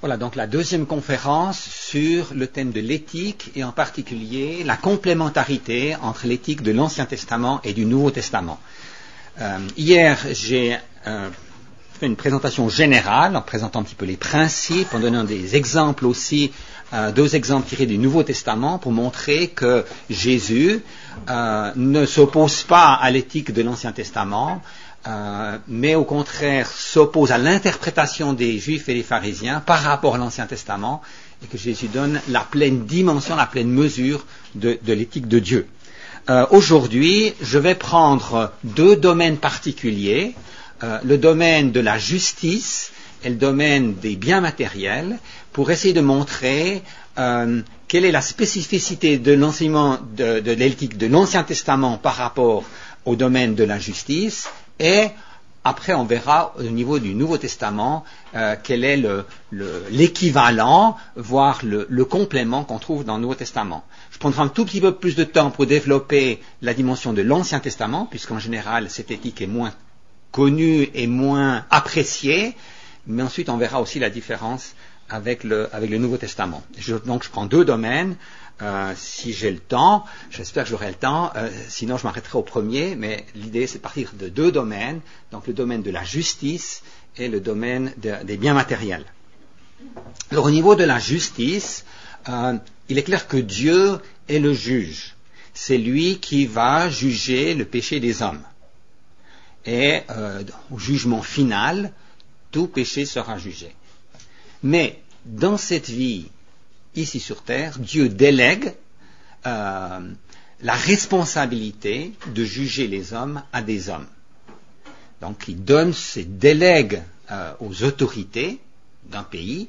Voilà donc la deuxième conférence sur le thème de l'éthique et en particulier la complémentarité entre l'éthique de l'Ancien Testament et du Nouveau Testament. Hier, j'ai fait une présentation générale en présentant un petit peu les principes, en donnant des exemples aussi, deux exemples tirés du Nouveau Testament pour montrer que Jésus ne s'oppose pas à l'éthique de l'Ancien Testament, mais au contraire s'oppose à l'interprétation des Juifs et des pharisiens par rapport à l'Ancien Testament, et que Jésus donne la pleine dimension, la pleine mesure de l'éthique de Dieu. Aujourd'hui, je vais prendre deux domaines particuliers, le domaine de la justice et le domaine des biens matériels, pour essayer de montrer quelle est la spécificité de l'enseignement de l'éthique de l'Ancien Testament par rapport au domaine de la justice. Et après, on verra au niveau du Nouveau Testament quel est l'équivalent, voire le complément qu'on trouve dans le Nouveau Testament. Je prendrai un tout petit peu plus de temps pour développer la dimension de l'Ancien Testament, puisqu'en général, cette éthique est moins connue et moins appréciée, mais ensuite, on verra aussi la différence avec le Nouveau Testament. Donc, je prends deux domaines. Si j'ai le temps, j'espère que j'aurai le temps, sinon je m'arrêterai au premier, mais l'idée c'est de partir de deux domaines, donc le domaine de la justice et le domaine des biens matériels. Alors au niveau de la justice, il est clair que Dieu est le juge. C'est lui qui va juger le péché des hommes. Et au jugement final, tout péché sera jugé. Mais dans cette vie, ici sur terre, Dieu délègue la responsabilité de juger les hommes à des hommes. Donc il délègue aux autorités d'un pays,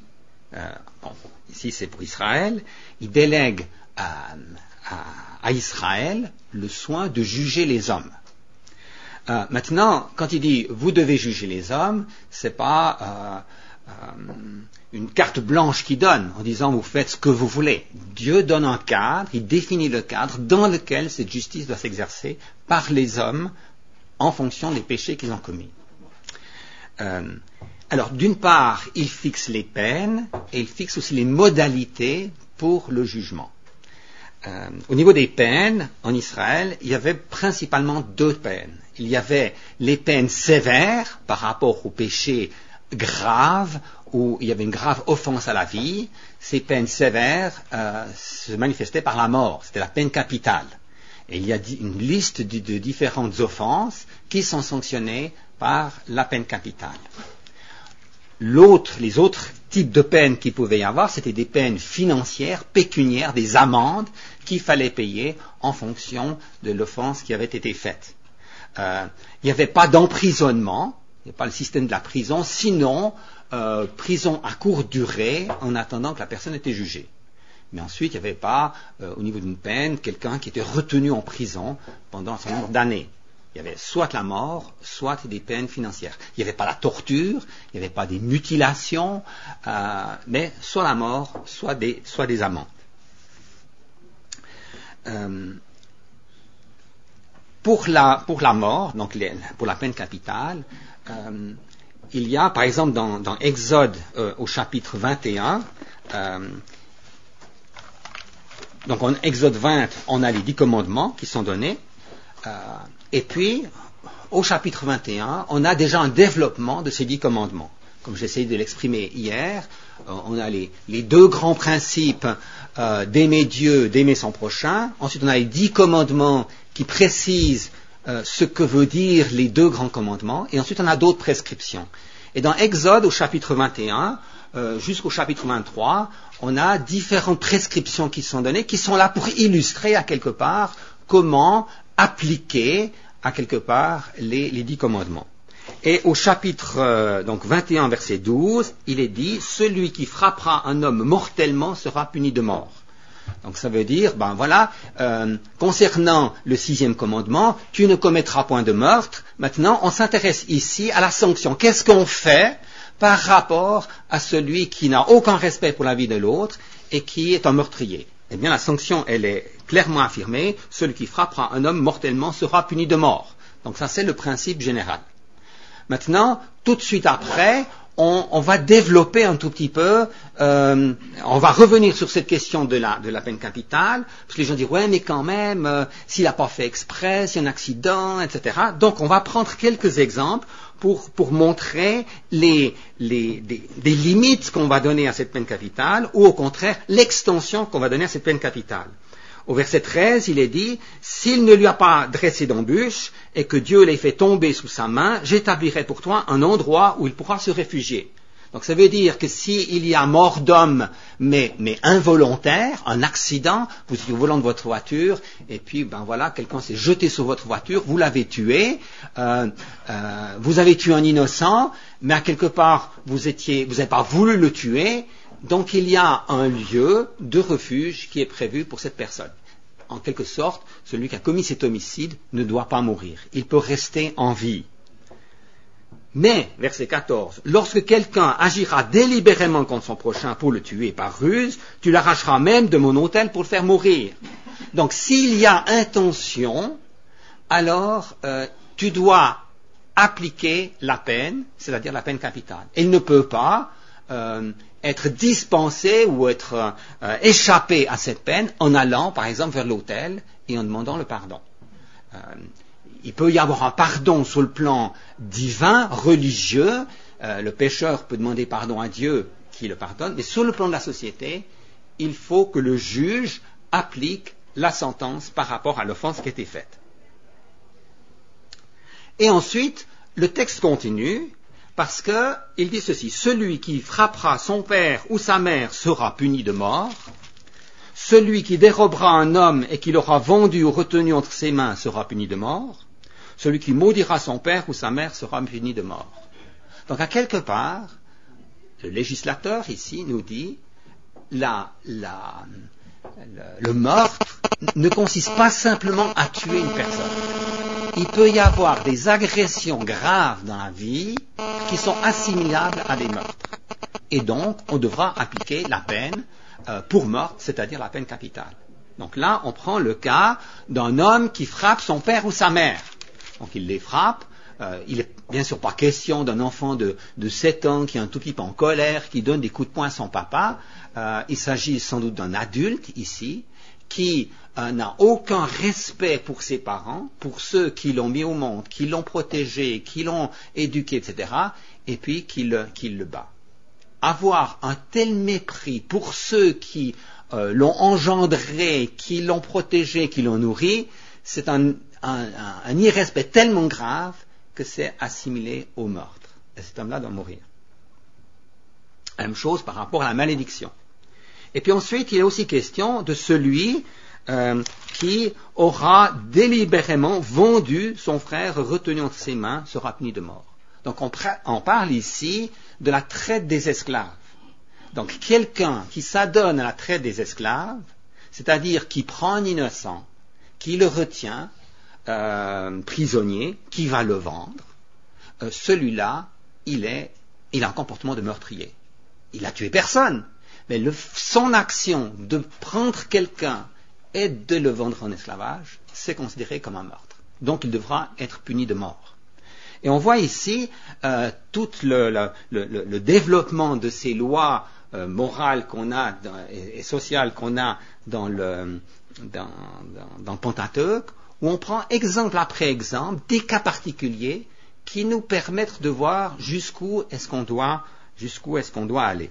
ici c'est pour Israël, il délègue à Israël le soin de juger les hommes. Maintenant, quand il dit vous devez juger les hommes, c'est pas une carte blanche qu'il donne en disant vous faites ce que vous voulez. Dieu donne un cadre, il définit le cadre dans lequel cette justice doit s'exercer par les hommes en fonction des péchés qu'ils ont commis. Alors, d'une part, il fixe les peines et il fixe aussi les modalités pour le jugement. Au niveau des peines, en Israël, il y avait principalement deux peines. Il y avait les peines sévères par rapport aux péchés graves, où il y avait une grave offense à la vie. Ces peines sévères se manifestaient par la mort, c'était la peine capitale. Et il y a une liste de différentes offenses qui sont sanctionnées par la peine capitale. Les autres types de peines qu'il pouvait y avoir, c'était des peines financières, pécuniaires, des amendes qu'il fallait payer en fonction de l'offense qui avait été faite. Il n'y avait pas d'emprisonnement, il n'y a pas le système de la prison, sinon prison à courte durée en attendant que la personne était jugée. Mais ensuite, il n'y avait pas, au niveau d'une peine, quelqu'un qui était retenu en prison pendant un certain nombre d'années. Il y avait soit la mort, soit des peines financières. Il n'y avait pas la torture, il n'y avait pas des mutilations, mais soit la mort, soit des amendes. Pour la mort, donc pour la peine capitale, il y a, par exemple, dans Exode au chapitre 21, donc en Exode 20, on a les 10 commandements qui sont donnés, et puis, au chapitre 21, on a déjà un développement de ces 10 commandements. Comme j'ai essayé de l'exprimer hier, on a les deux grands principes d'aimer Dieu, d'aimer son prochain. Ensuite, on a les 10 commandements qui précisent ce que veut dire les deux grands commandements. Et ensuite, on a d'autres prescriptions. Et dans Exode, au chapitre 21, jusqu'au chapitre 23, on a différentes prescriptions qui sont données, qui sont là pour illustrer à quelque part comment appliquer à quelque part les 10 commandements. Et au chapitre donc 21, verset 12, il est dit « Celui qui frappera un homme mortellement sera puni de mort ». Donc ça veut dire, concernant le 6e commandement, tu ne commettras point de meurtre. Maintenant, on s'intéresse ici à la sanction. Qu'est-ce qu'on fait par rapport à celui qui n'a aucun respect pour la vie de l'autre et qui est un meurtrier? Eh bien, la sanction, elle est clairement affirmée. Celui qui frappera un homme mortellement sera puni de mort. Donc ça, c'est le principe général. Maintenant, tout de suite après, on va développer un tout petit peu, on va revenir sur cette question de la peine capitale, parce que les gens disent, ouais, mais quand même, s'il n'a pas fait exprès, s'il y a un accident, etc. Donc, on va prendre quelques exemples pour montrer des limites qu'on va donner à cette peine capitale, ou au contraire, l'extension qu'on va donner à cette peine capitale. Au verset 13, il est dit, s'il ne lui a pas dressé d'embûche et que Dieu l'ait fait tomber sous sa main, j'établirai pour toi un endroit où il pourra se réfugier. Donc ça veut dire que s'il y a mort d'homme, mais involontaire, un accident, vous êtes au volant de votre voiture, et puis ben voilà, quelqu'un s'est jeté sur votre voiture, vous l'avez tué, vous avez tué un innocent, mais à quelque part vous n'avez pas voulu le tuer. Donc il y a un lieu de refuge qui est prévu pour cette personne. En quelque sorte, celui qui a commis cet homicide ne doit pas mourir. Il peut rester en vie. Mais, verset 14, lorsque quelqu'un agira délibérément contre son prochain pour le tuer par ruse, tu l'arracheras même de mon autel pour le faire mourir. Donc s'il y a intention, alors tu dois appliquer la peine, c'est-à-dire la peine capitale. Il ne peut pas être dispensé ou être échappé à cette peine en allant, par exemple, vers l'autel et en demandant le pardon. Il peut y avoir un pardon sur le plan divin, religieux. Le pécheur peut demander pardon à Dieu qui le pardonne, mais sur le plan de la société, il faut que le juge applique la sentence par rapport à l'offense qui a été faite. Et ensuite, le texte continue, parce qu'il dit ceci, celui qui frappera son père ou sa mère sera puni de mort, celui qui dérobera un homme et qui l'aura vendu ou retenu entre ses mains sera puni de mort, celui qui maudira son père ou sa mère sera puni de mort. Donc à quelque part, le législateur ici nous dit, le meurtre ne consiste pas simplement à tuer une personne. Il peut y avoir des agressions graves dans la vie qui sont assimilables à des meurtres. Et donc, on devra appliquer la peine pour meurtre, c'est-à-dire la peine capitale. Donc là, on prend le cas d'un homme qui frappe son père ou sa mère. Donc il les frappe. Il n'est bien sûr pas question d'un enfant de 7 ans qui est un tout petit peu en colère, qui donne des coups de poing à son papa. Il s'agit sans doute d'un adulte ici, qui n'a aucun respect pour ses parents, pour ceux qui l'ont mis au monde, qui l'ont protégé, qui l'ont éduqué, etc., et puis qui le bat. Avoir un tel mépris pour ceux qui l'ont engendré, qui l'ont protégé, qui l'ont nourri, c'est un irrespect tellement grave que c'est assimilé au meurtre. Et cet homme-là doit mourir. La même chose par rapport à la malédiction. Et puis ensuite, il est aussi question de celui qui aura délibérément vendu son frère retenu entre ses mains, sera puni de mort. Donc on parle ici de la traite des esclaves. Donc quelqu'un qui s'adonne à la traite des esclaves, c'est-à-dire qui prend un innocent, qui le retient prisonnier, qui va le vendre, celui-là, il a un comportement de meurtrier. Il a tué personne. Mais son action de prendre quelqu'un et de le vendre en esclavage, c'est considéré comme un meurtre. Donc il devra être puni de mort. Et on voit ici tout le développement de ces lois morales qu'on a et sociales qu'on a dans le Pentateuque, où on prend exemple après exemple des cas particuliers qui nous permettent de voir jusqu'où est-ce qu'on doit aller.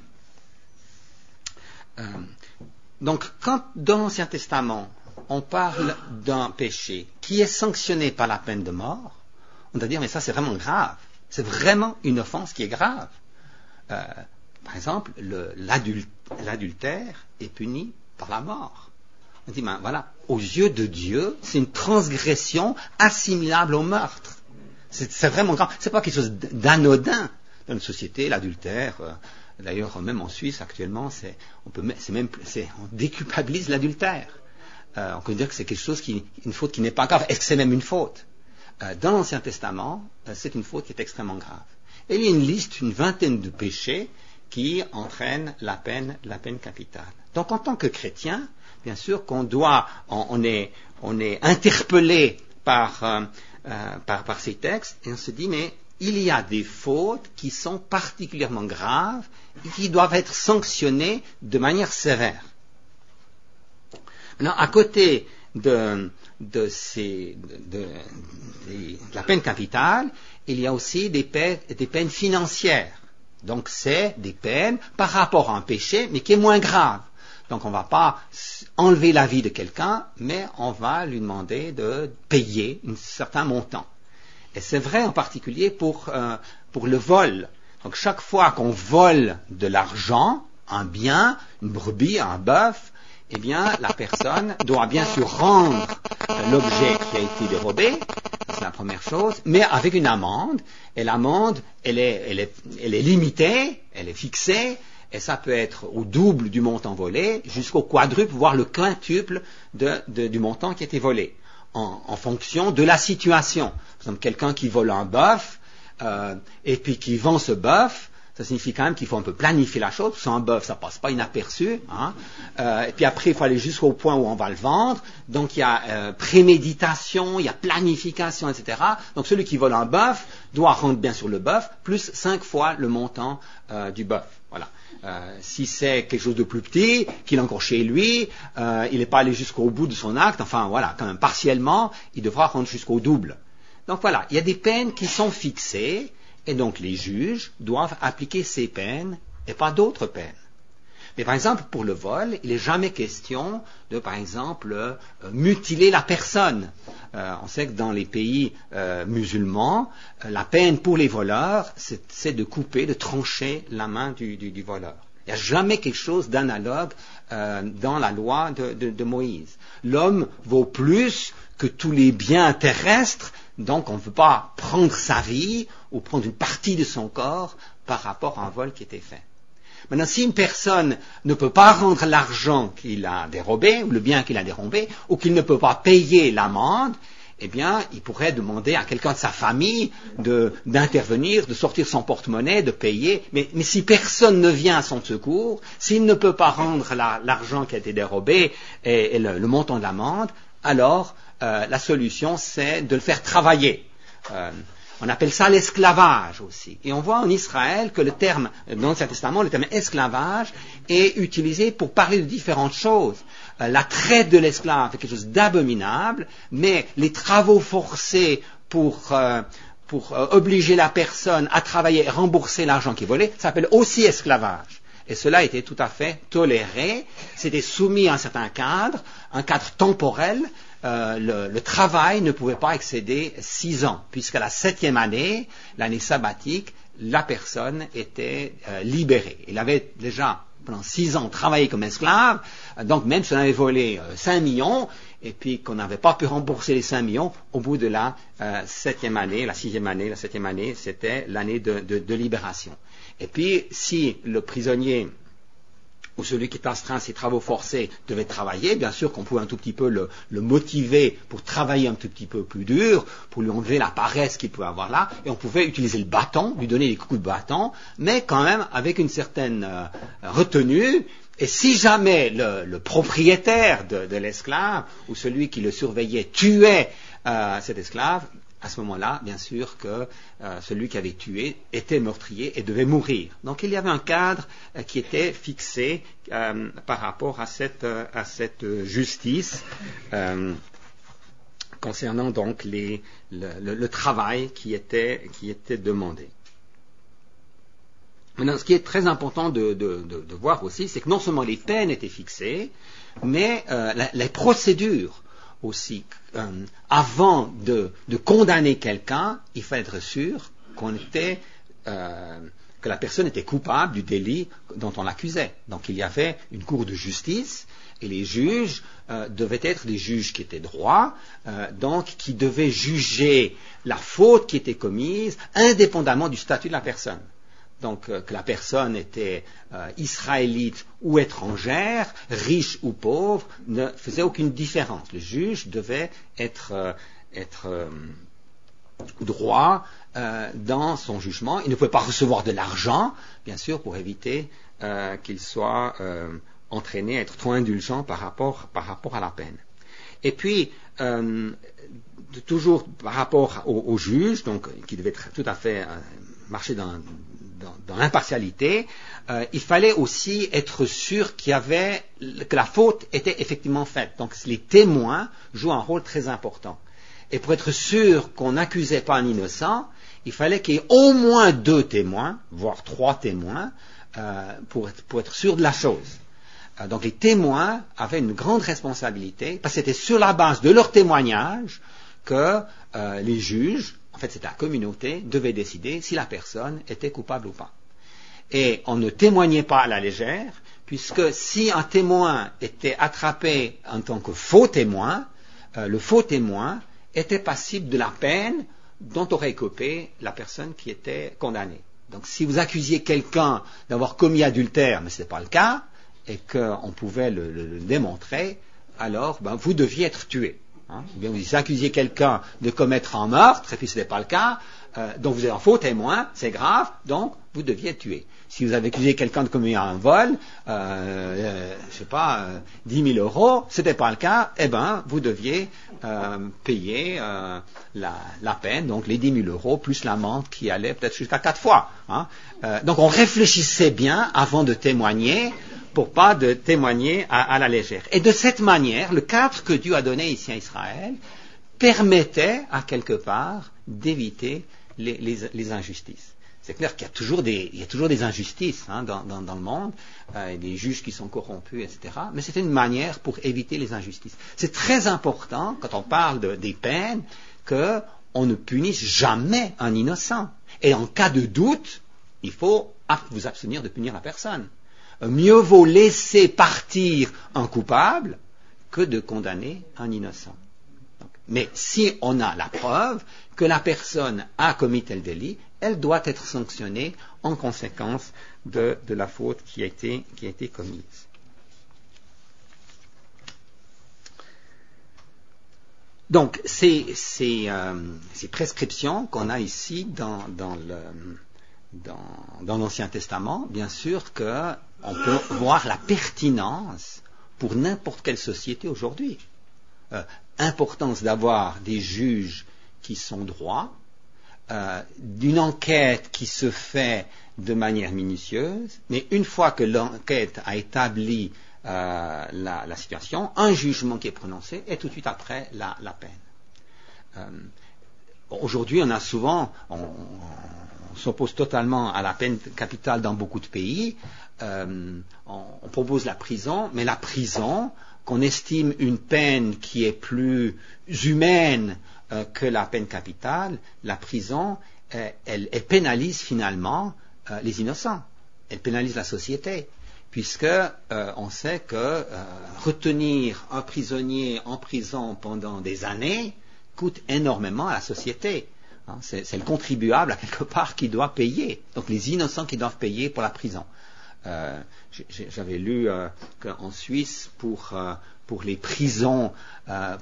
Donc, quand dans l'Ancien Testament, on parle d'un péché qui est sanctionné par la peine de mort, on doit dire, mais ça c'est vraiment grave. C'est vraiment une offense qui est grave. Par exemple, l'adultère est puni par la mort. On dit, ben voilà, aux yeux de Dieu, c'est une transgression assimilable au meurtre. C'est vraiment grave. C'est pas quelque chose d'anodin dans une société, l'adultère. D'ailleurs, même en Suisse, actuellement, on déculpabilise l'adultère. On peut dire que c'est quelque chose une faute qui n'est pas grave. Est-ce que c'est même une faute? Dans l'Ancien Testament, c'est une faute qui est extrêmement grave. Et il y a une liste, une vingtaine de péchés qui entraînent la peine capitale. Donc, en tant que chrétien, bien sûr qu'on on est interpellé par ces textes, et on se dit, mais il y a des fautes qui sont particulièrement graves et qui doivent être sanctionnées de manière sévère. Maintenant, à côté de la peine capitale, il y a aussi des peines financières. Donc c'est des peines par rapport à un péché, mais qui est moins grave. Donc on ne va pas enlever la vie de quelqu'un, mais on va lui demander de payer un certain montant. Et c'est vrai en particulier pour le vol. Donc chaque fois qu'on vole de l'argent, un bien, une brebis, un bœuf, eh bien la personne doit bien sûr rendre l'objet qui a été dérobé, c'est la première chose, mais avec une amende. Et l'amende, elle est limitée, elle est fixée, et ça peut être au double du montant volé, jusqu'au quadruple, voire le quintuple du montant qui a été volé, en fonction de la situation. Par exemple, quelqu'un qui vole un bœuf, et puis qui vend ce bœuf, ça signifie quand même qu'il faut un peu planifier la chose, parce qu'un bœuf, ça passe pas inaperçu, hein. Et puis après, il faut aller jusqu'au point où on va le vendre. Donc il y a préméditation, il y a planification, etc. Donc celui qui vole un bœuf doit rendre bien sûr le bœuf, plus 5 fois le montant du bœuf. Voilà. Si c'est quelque chose de plus petit, qu'il est encore chez lui, il n'est pas allé jusqu'au bout de son acte, enfin voilà, quand même partiellement, il devra rendre jusqu'au double. Donc voilà, il y a des peines qui sont fixées, et donc les juges doivent appliquer ces peines et pas d'autres peines. Mais par exemple, pour le vol, il n'est jamais question de, par exemple, mutiler la personne. On sait que dans les pays musulmans, la peine pour les voleurs, c'est de couper, de trancher la main du voleur. Il n'y a jamais quelque chose d'analogue dans la loi de Moïse. L'homme vaut plus que tous les biens terrestres, donc on ne veut pas prendre sa vie ou prendre une partie de son corps par rapport à un vol qui était fait. Maintenant, si une personne ne peut pas rendre l'argent qu'il a dérobé, ou le bien qu'il a dérobé, ou qu'il ne peut pas payer l'amende, eh bien, il pourrait demander à quelqu'un de sa famille d'intervenir, de sortir son porte-monnaie, de payer. Mais si personne ne vient à son secours, s'il ne peut pas rendre l'argent qui a été dérobé et le montant de l'amende, alors la solution, c'est de le faire travailler. On appelle ça l'esclavage aussi. Et on voit en Israël que le terme, dans l'Ancien Testament, le terme esclavage est utilisé pour parler de différentes choses. La traite de l'esclave est quelque chose d'abominable, mais les travaux forcés pour obliger la personne à travailler et rembourser l'argent qui est volé, ça s'appelle aussi esclavage. Et cela était tout à fait toléré. C'était soumis à un certain cadre, un cadre temporel. Le travail ne pouvait pas excéder 6 ans, puisqu'à la 7e année, l'année sabbatique, la personne était libérée. Il avait déjà pendant 6 ans travaillé comme esclave, donc même si on avait volé 5 millions, et puis qu'on n'avait pas pu rembourser les 5 millions, au bout de la 7e année, la 6e année, la 7e année, c'était l'année de libération. Et puis, si le prisonnier ou celui qui est astreint à ses travaux forcés devait travailler, bien sûr qu'on pouvait un tout petit peu le motiver pour travailler un tout petit peu plus dur, pour lui enlever la paresse qu'il pouvait avoir là, et on pouvait utiliser le bâton, lui donner des coups de bâton, mais quand même avec une certaine retenue. Et si jamais le propriétaire de l'esclave ou celui qui le surveillait tuait cet esclave, à ce moment-là, bien sûr que celui qui avait tué était meurtrier et devait mourir. Donc il y avait un cadre qui était fixé par rapport à cette justice concernant donc le travail qui était demandé. Maintenant, ce qui est très important de voir aussi, c'est que non seulement les peines étaient fixées, mais les procédures aussi. Avant de condamner quelqu'un, il fallait être sûr que la personne était coupable du délit dont on l'accusait. Donc il y avait une cour de justice et les juges devaient être des juges qui étaient droits, donc qui devaient juger la faute qui était commise indépendamment du statut de la personne. Donc que la personne était israélite ou étrangère, riche ou pauvre, ne faisait aucune différence. Le juge devait être droit dans son jugement. Il ne pouvait pas recevoir de l'argent, bien sûr, pour éviter qu'il soit entraîné à être trop indulgent par rapport à la peine. Et puis, toujours par rapport aux juges, donc qui devaient tout à fait marcher dans l'impartialité, il fallait aussi être sûr que la faute était effectivement faite. Donc les témoins jouent un rôle très important. Et pour être sûr qu'on n'accusait pas un innocent, il fallait qu'il y ait au moins 2 témoins, voire 3 témoins, pour être sûr de la chose. Donc les témoins avaient une grande responsabilité, parce que c'était sur la base de leur témoignage que les juges, en fait c'était la communauté, devaient décider si la personne était coupable ou pas. Et on ne témoignait pas à la légère, puisque si un témoin était attrapé en tant que faux témoin, le faux témoin était passible de la peine dont aurait écopé la personne qui était condamnée. Donc si vous accusiez quelqu'un d'avoir commis adultère, mais ce n'est pas le cas, et qu'on pouvait le démontrer, alors vous deviez être tué. Ou bien vous accusiez quelqu'un de commettre un meurtre, et puis ce n'est pas le cas, donc vous êtes un faux témoin, c'est grave, donc vous deviez être tué. Si vous avez accusé quelqu'un de commettre un vol, 10 000 euros, ce n'était pas le cas, vous deviez payer la peine, donc les 10 000 euros plus l'amende qui allait peut-être jusqu'à 4 fois. Donc on réfléchissait bien avant de témoigner, pour pas de témoigner à la légère. Et de cette manière, le cadre que Dieu a donné ici à Israël permettait, à quelque part, d'éviter les injustices. C'est clair qu'il y a toujours des injustices dans le monde, des juges qui sont corrompus, etc. Mais c'est une manière pour éviter les injustices. C'est très important, quand on parle des peines, qu'on ne punisse jamais un innocent. Et en cas de doute, il faut vous abstenir de punir la personne. Mieux vaut laisser partir un coupable que de condamner un innocent. Mais si on a la preuve que la personne a commis tel délit, elle doit être sanctionnée en conséquence de la faute qui a été commise. Donc, ces prescriptions qu'on a ici dans l'Ancien Testament, bien sûr qu'on peut voir la pertinence pour n'importe quelle société aujourd'hui. Importance d'avoir des juges qui sont droits, d'une enquête qui se fait de manière minutieuse, mais une fois que l'enquête a établi la situation, un jugement qui est prononcé et tout de suite après la peine. Aujourd'hui, on s'oppose totalement à la peine capitale dans beaucoup de pays. On propose la prison, mais la prison, qu'on estime une peine qui est plus humaine que la peine capitale, la prison, elle pénalise finalement les innocents. Elle pénalise la société, puisque on sait que retenir un prisonnier en prison pendant des années coûte énormément à la société. C'est le contribuable, à quelque part, qui doit payer. Donc les innocents qui doivent payer pour la prison. J'avais lu qu'en Suisse, pour les prisons,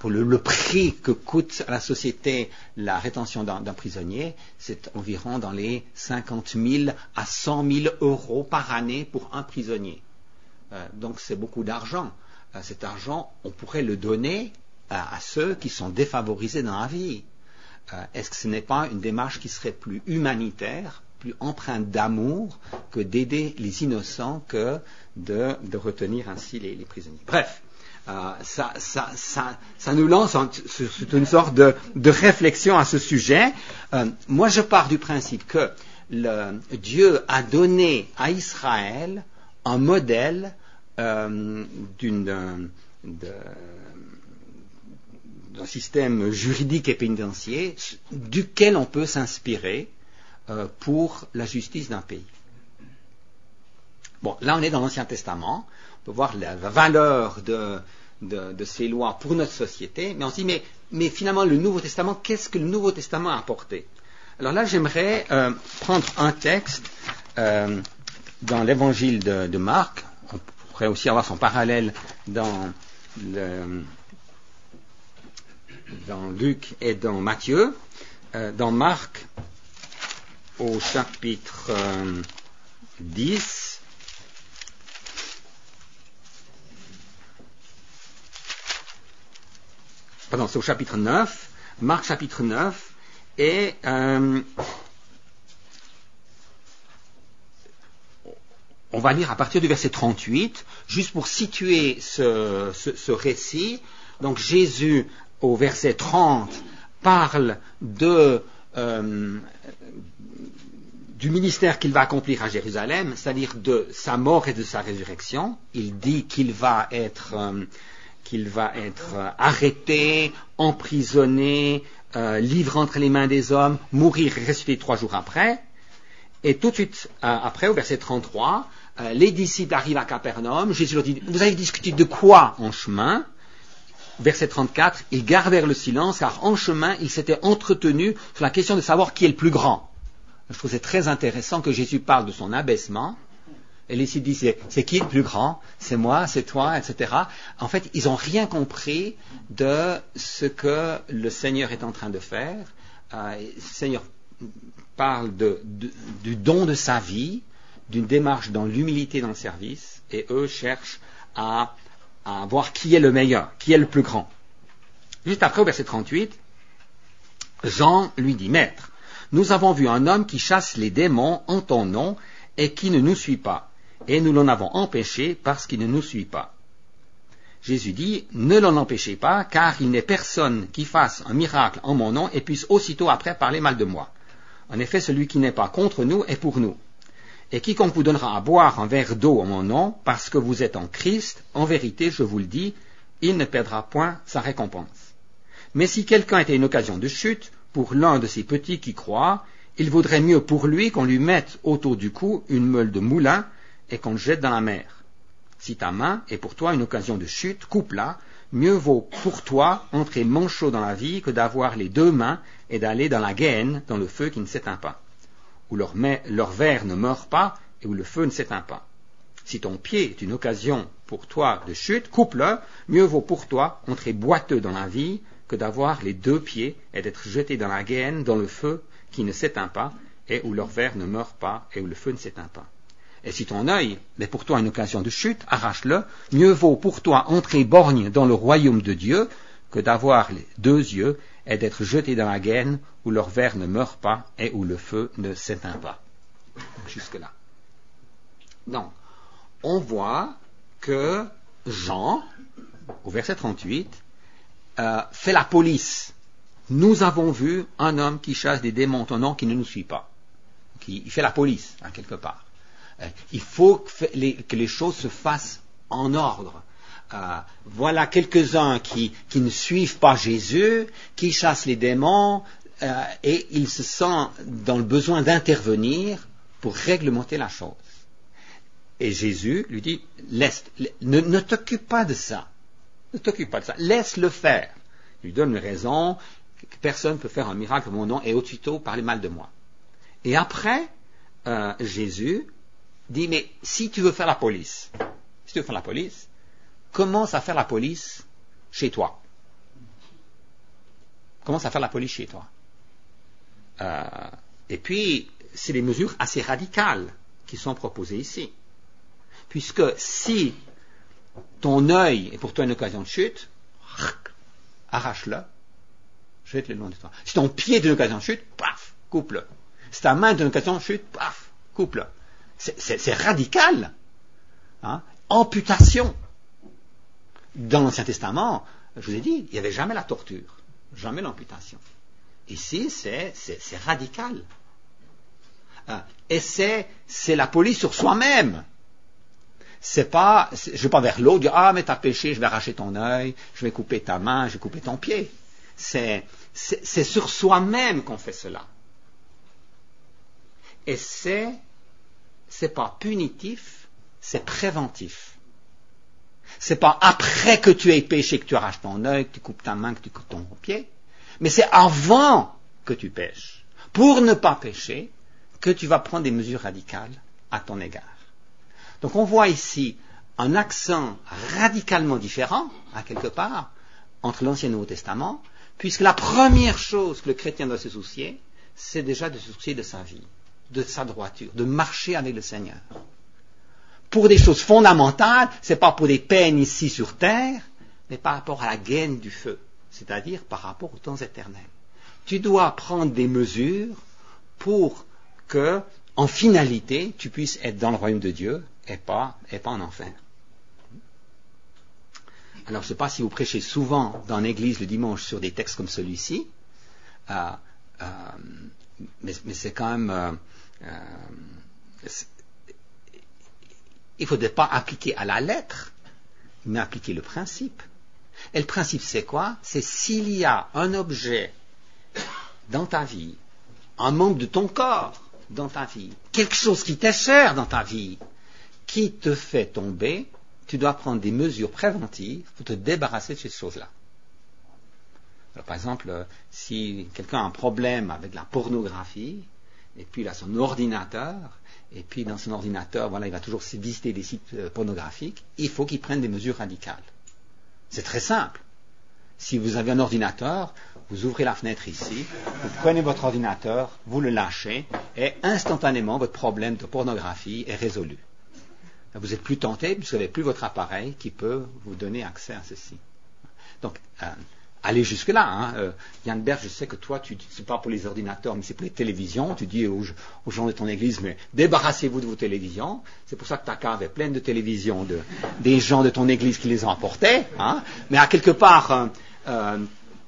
pour le prix que coûte à la société la rétention d'un prisonnier, c'est environ dans les 50 000 à 100 000 euros par année pour un prisonnier. Donc c'est beaucoup d'argent. Cet argent, on pourrait le donner à ceux qui sont défavorisés dans la vie. Est-ce que ce n'est pas une démarche qui serait plus humanitaire, plus empreinte d'amour, que d'aider les innocents que de retenir ainsi les prisonniers? Bref, ça nous lance sur une sorte de réflexion à ce sujet. Moi, je pars du principe que Dieu a donné à Israël un modèle d'un système juridique et pénitentiaire duquel on peut s'inspirer pour la justice d'un pays. Bon, là on est dans l'Ancien Testament, on peut voir la valeur de ces lois pour notre société, mais on se dit, mais finalement le Nouveau Testament, qu'est-ce que le Nouveau Testament a apporté? Alors là j'aimerais prendre un texte dans l'évangile de Marc. On pourrait aussi avoir son parallèle dans Luc et dans Matthieu. Dans Marc, au chapitre 10, pardon, c'est au chapitre 9, Marc chapitre 9, et on va lire à partir du verset 38, juste pour situer ce récit. Donc Jésus, au verset 30, parle du ministère qu'il va accomplir à Jérusalem, c'est-à-dire de sa mort et de sa résurrection. Il dit qu'il va être arrêté, emprisonné, livré entre les mains des hommes, mourir et ressusciter 3 jours après. Et tout de suite après, au verset 33, les disciples arrivent à Capernaum. Jésus leur dit, vous avez discuté de quoi en chemin? Verset 34, ils gardèrent le silence car en chemin, ils s'étaient entretenus sur la question de savoir qui est le plus grand. Je trouve c'est très intéressant que Jésus parle de son abaissement. Et les disciples disent, c'est qui le plus grand? C'est moi, c'est toi, etc. En fait, ils n'ont rien compris de ce que le Seigneur est en train de faire. Le Seigneur parle du don de sa vie, d'une démarche dans l'humilité dans le service, et eux cherchent à voir qui est le meilleur, qui est le plus grand. Juste après, au verset 38, Jean lui dit, Maître, nous avons vu un homme qui chasse les démons en ton nom et qui ne nous suit pas, et nous l'en avons empêché parce qu'il ne nous suit pas. Jésus dit, ne l'en empêchez pas, car il n'est personne qui fasse un miracle en mon nom et puisse aussitôt après parler mal de moi. En effet, celui qui n'est pas contre nous est pour nous. Et quiconque vous donnera à boire un verre d'eau en mon nom, parce que vous êtes en Christ, en vérité, je vous le dis, il ne perdra point sa récompense. Mais si quelqu'un était une occasion de chute, pour l'un de ces petits qui croient, il vaudrait mieux pour lui qu'on lui mette autour du cou une meule de moulin et qu'on le jette dans la mer. Si ta main est pour toi une occasion de chute, coupe-la. Mieux vaut pour toi entrer manchot dans la vie que d'avoir les 2 mains et d'aller dans la guêne, dans le feu qui ne s'éteint pas, où leur ver ne meurt pas et où le feu ne s'éteint pas. Si ton pied est une occasion pour toi de chute, coupe-le. Mieux vaut pour toi entrer boiteux dans la vie que d'avoir les 2 pieds et d'être jeté dans la guêne, dans le feu qui ne s'éteint pas et où leur ver ne meurt pas et où le feu ne s'éteint pas. Et si ton œil est pour toi une occasion de chute, arrache-le. Mieux vaut pour toi entrer borgne dans le royaume de Dieu que d'avoir les 2 yeux et d'être jeté dans la gaine où leur ver ne meurt pas et où le feu ne s'éteint pas. Jusque-là. Donc, on voit que Jean, au verset 38, fait la police. Nous avons vu un homme qui chasse des démons en ton nom qui ne nous suit pas. Il fait la police, hein, quelque part. Il faut que les choses se fassent en ordre. Voilà quelques-uns qui ne suivent pas Jésus, qui chassent les démons, et il se sent dans le besoin d'intervenir pour réglementer la chose. Et Jésus lui dit, ne t'occupe pas de ça. Ne t'occupe pas de ça. Laisse-le faire. Il lui donne une raison, que personne ne peut faire un miracle en mon nom et aussitôt parler mal de moi. Et après, Jésus dit, mais si tu veux faire la police, commence à faire la police chez toi. Commence à faire la police chez toi. Et puis, c'est des mesures assez radicales qui sont proposées ici. Puisque si ton œil est pour toi une occasion de chute, arrache-le, jette-le long de toi. Si ton pied est une occasion de chute, paf, coupe-le. Si ta main est une occasion de chute, paf, coupe-le. C'est radical. Hein? Amputation. Dans l'Ancien Testament, je vous ai dit, il n'y avait jamais la torture, jamais l'amputation. Ici, c'est radical. Et c'est la police sur soi-même. Je ne vais pas vers l'autre, dire, ah, mais t'as péché, je vais arracher ton œil, je vais couper ta main, je vais couper ton pied. C'est sur soi-même qu'on fait cela. Et c'est pas punitif, c'est préventif. C'est pas après que tu aies péché que tu arraches ton œil, que tu coupes ta main, que tu coupes ton pied, mais c'est avant que tu pêches, pour ne pas pécher, que tu vas prendre des mesures radicales à ton égard. Donc on voit ici un accent radicalement différent, à quelque part, entre l'Ancien et le Nouveau Testament, puisque la première chose que le chrétien doit se soucier, c'est déjà de se soucier de sa vie, de sa droiture, de marcher avec le Seigneur. Pour des choses fondamentales, c'est pas pour des peines ici sur terre, mais par rapport à la gaine du feu. c'est-à-dire par rapport aux temps éternels. Tu dois prendre des mesures pour que, en finalité, tu puisses être dans le royaume de Dieu et pas en enfer. Alors, je ne sais pas si vous prêchez souvent dans l'église le dimanche sur des textes comme celui-ci, mais c'est quand même... il ne faudrait pas appliquer à la lettre, mais appliquer le principe. Et le principe, c'est quoi? C'est s'il y a un objet dans ta vie, un membre de ton corps dans ta vie, quelque chose qui t'est cher dans ta vie, qui te fait tomber, tu dois prendre des mesures préventives pour te débarrasser de ces choses-là. Alors, par exemple, si quelqu'un a un problème avec la pornographie, et puis il a son ordinateur, et puis dans son ordinateur, voilà, il va toujours visiter des sites pornographiques, il faut qu'il prenne des mesures radicales. C'est très simple. Si vous avez un ordinateur, vous ouvrez la fenêtre ici, vous prenez votre ordinateur, vous le lâchez, et instantanément, votre problème de pornographie est résolu. Vous n'êtes plus tenté, puisque vous n'avez plus votre appareil qui peut vous donner accès à ceci. Donc, allez jusque-là. Yann Berg, je sais que toi, c'est pas pour les ordinateurs, mais c'est pour les télévisions. Tu dis aux gens de ton église, mais débarrassez-vous de vos télévisions. C'est pour ça que ta cave est pleine de télévisions, des gens de ton église qui les ont apportées. Mais à quelque part,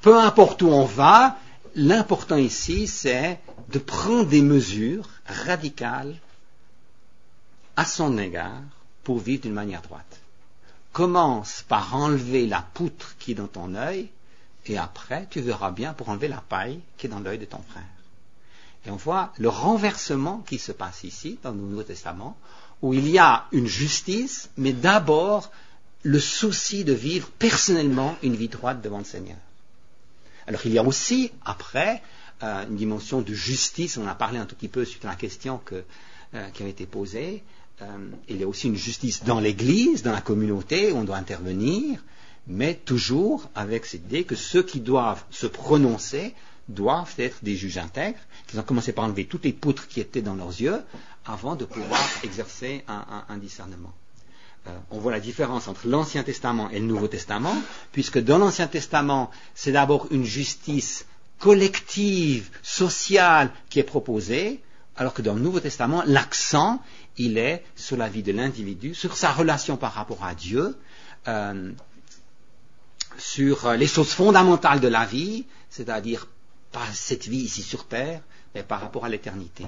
peu importe où on va, l'important ici, c'est de prendre des mesures radicales à son égard pour vivre d'une manière droite. Commence par enlever la poutre qui est dans ton œil, et après, tu verras bien pour enlever la paille qui est dans l'œil de ton frère. Et on voit le renversement qui se passe ici, dans le Nouveau Testament, où il y a une justice, mais d'abord le souci de vivre personnellement une vie droite devant le Seigneur. Alors il y a aussi, après, une dimension de justice. On en a parlé un tout petit peu suite à la question qui a été posée. Il y a aussi une justice dans l'Église, dans la communauté, où on doit intervenir, mais toujours avec cette idée que ceux qui doivent se prononcer doivent être des juges intègres, qu'ils ont commencé par enlever toutes les poutres qui étaient dans leurs yeux avant de pouvoir exercer un discernement. On voit la différence entre l'Ancien Testament et le Nouveau Testament, puisque dans l'Ancien Testament, c'est d'abord une justice collective, sociale qui est proposée, alors que dans le Nouveau Testament, l'accent, il est sur la vie de l'individu, sur sa relation par rapport à Dieu, sur les choses fondamentales de la vie, c'est-à-dire pas cette vie ici sur terre, mais par rapport à l'éternité.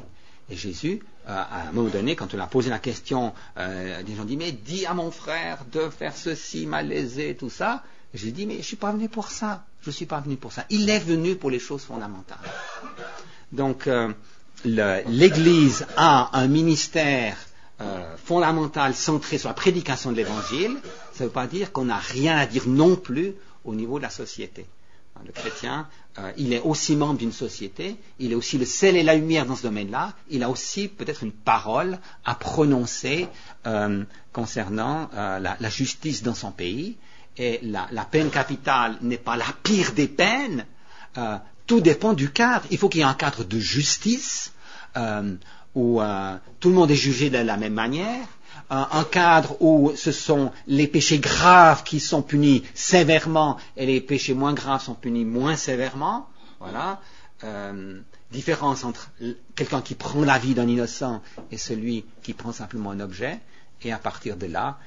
Et Jésus, à un moment donné, quand on a posé la question, des gens disent, mais dis à mon frère de faire ceci, malaisé, tout ça. J'ai dit, mais je ne suis pas venu pour ça. Je ne suis pas venu pour ça. Il est venu pour les choses fondamentales. Donc, l'Église a un ministère fondamental centré sur la prédication de l'Évangile. Ça ne veut pas dire qu'on n'a rien à dire non plus au niveau de la société. Le chrétien, il est aussi membre d'une société, il est aussi le sel et la lumière dans ce domaine-là, il a aussi peut-être une parole à prononcer concernant la justice dans son pays, et la peine capitale n'est pas la pire des peines, tout dépend du cadre. Il faut qu'il y ait un cadre de justice, où tout le monde est jugé de la même manière, un cadre où ce sont les péchés graves qui sont punis sévèrement et les péchés moins graves sont punis moins sévèrement. Voilà. Différence entre quelqu'un qui prend la vie d'un innocent et celui qui prend simplement un objet. Et à partir de là,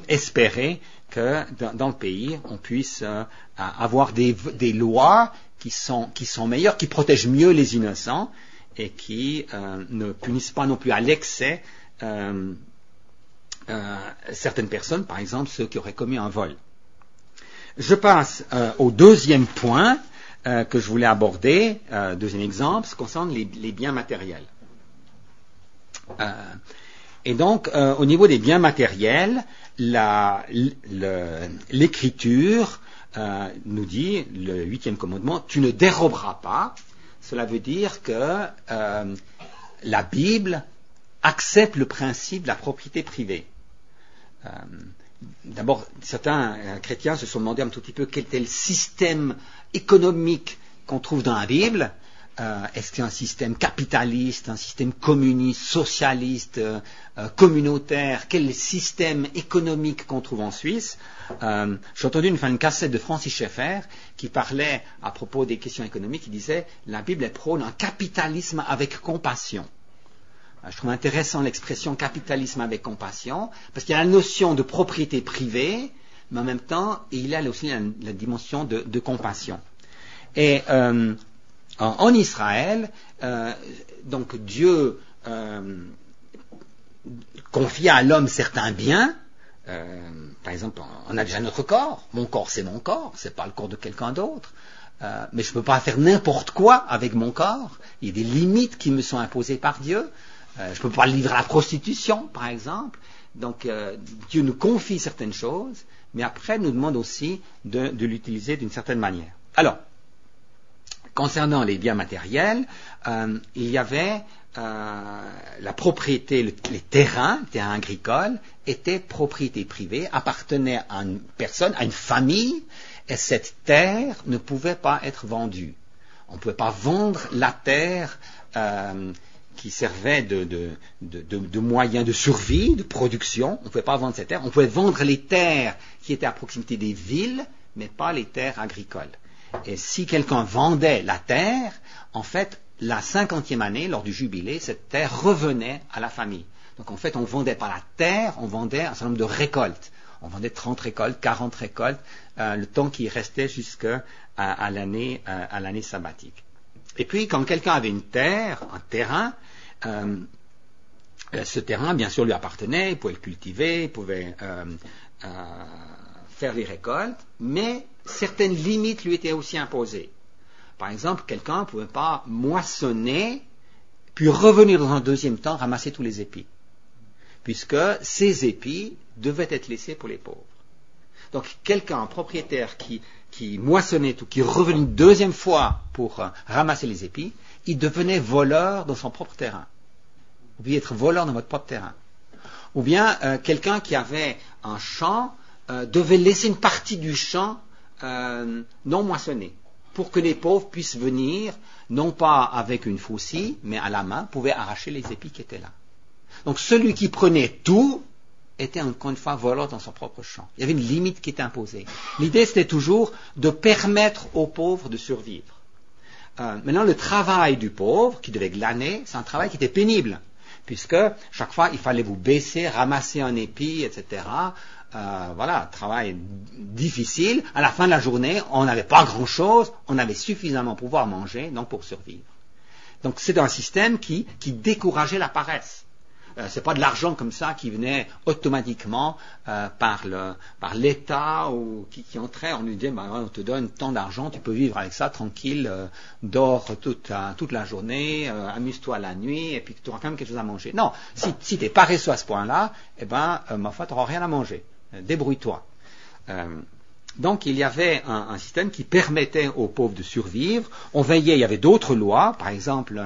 espérer que dans le pays, on puisse avoir des lois qui sont meilleures, qui protègent mieux les innocents, et qui ne punissent pas non plus à l'excès certaines personnes, par exemple ceux qui auraient commis un vol. Je passe au deuxième point que je voulais aborder, deuxième exemple, ce qui concerne les biens matériels. Et donc, au niveau des biens matériels, l'Écriture nous dit, le 8e commandement, tu ne déroberas pas. Cela veut dire que la Bible accepte le principe de la propriété privée. D'abord, certains chrétiens se sont demandé un tout petit peu quel était le système économique qu'on trouve dans la Bible. Est-ce que c'est un système capitaliste, un système communiste, socialiste, communautaire? Quel est le système économique qu'on trouve en Suisse? J'ai entendu une cassette de Francis Schaeffer qui parlait à propos des questions économiques. Il disait la Bible elle prône un capitalisme avec compassion. Je trouve intéressant l'expression capitalisme avec compassion parce qu'il y a la notion de propriété privée, mais en même temps il y a aussi la dimension de compassion. Et en Israël, donc Dieu confia à l'homme certains biens. Par exemple, on a déjà notre corps. Mon corps, c'est mon corps, c'est pas le corps de quelqu'un d'autre. Mais je ne peux pas faire n'importe quoi avec mon corps. Il y a des limites qui me sont imposées par Dieu. Je ne peux pas le livrer à la prostitution, par exemple. Donc, Dieu nous confie certaines choses, mais après nous demande aussi de l'utiliser d'une certaine manière. Alors, concernant les biens matériels, il y avait la propriété, les terrains agricoles, étaient propriété privée, appartenaient à une personne, à une famille, et cette terre ne pouvait pas être vendue. On ne pouvait pas vendre la terre qui servait de moyen de survie, de production. On ne pouvait pas vendre cette terre. On pouvait vendre les terres qui étaient à proximité des villes, mais pas les terres agricoles. Et si quelqu'un vendait la terre, en fait, la 50e année, lors du jubilé, cette terre revenait à la famille. Donc en fait, on ne vendait pas la terre, on vendait un certain nombre de récoltes. On vendait 30 récoltes, 40 récoltes, le temps qui restait jusqu'à l'année sabbatique. Et puis, quand quelqu'un avait une terre, un terrain, ce terrain, bien sûr, lui appartenait, il pouvait le cultiver, il pouvait faire les récoltes, mais certaines limites lui étaient aussi imposées. Par exemple, quelqu'un ne pouvait pas moissonner, puis revenir dans un deuxième temps ramasser tous les épis, puisque ces épis devaient être laissés pour les pauvres. Donc, quelqu'un, un propriétaire qui moissonnait tout, qui revenait une deuxième fois pour ramasser les épis, il devenait voleur dans son propre terrain. Vous pouvez être voleur dans votre propre terrain. Ou bien, quelqu'un qui avait un champ devait laisser une partie du champ non moissonné, pour que les pauvres puissent venir, non pas avec une faucille, mais à la main, pouvaient arracher les épis qui étaient là. Donc celui qui prenait tout était encore une fois voleur dans son propre champ. Il y avait une limite qui était imposée. L'idée c'était toujours de permettre aux pauvres de survivre. Maintenant le travail du pauvre, qui devait glaner, c'est un travail qui était pénible, puisque chaque fois il fallait vous baisser, ramasser un épi, etc., voilà, travail difficile. À la fin de la journée, on n'avait pas grand-chose, on avait suffisamment pour pouvoir manger, donc pour survivre. Donc c'est un système qui décourageait la paresse. C'est pas de l'argent comme ça qui venait automatiquement par l'État ou qui entrait, on lui disait on te donne tant d'argent, tu peux vivre avec ça tranquille, dors toute la journée, amuse-toi la nuit et puis tu auras quand même quelque chose à manger. Non, si tu es paresseux à ce point-là, ma foi, tu n'auras rien à manger. Débrouille-toi. Donc il y avait un système qui permettait aux pauvres de survivre. On veillait, il y avait d'autres lois, par exemple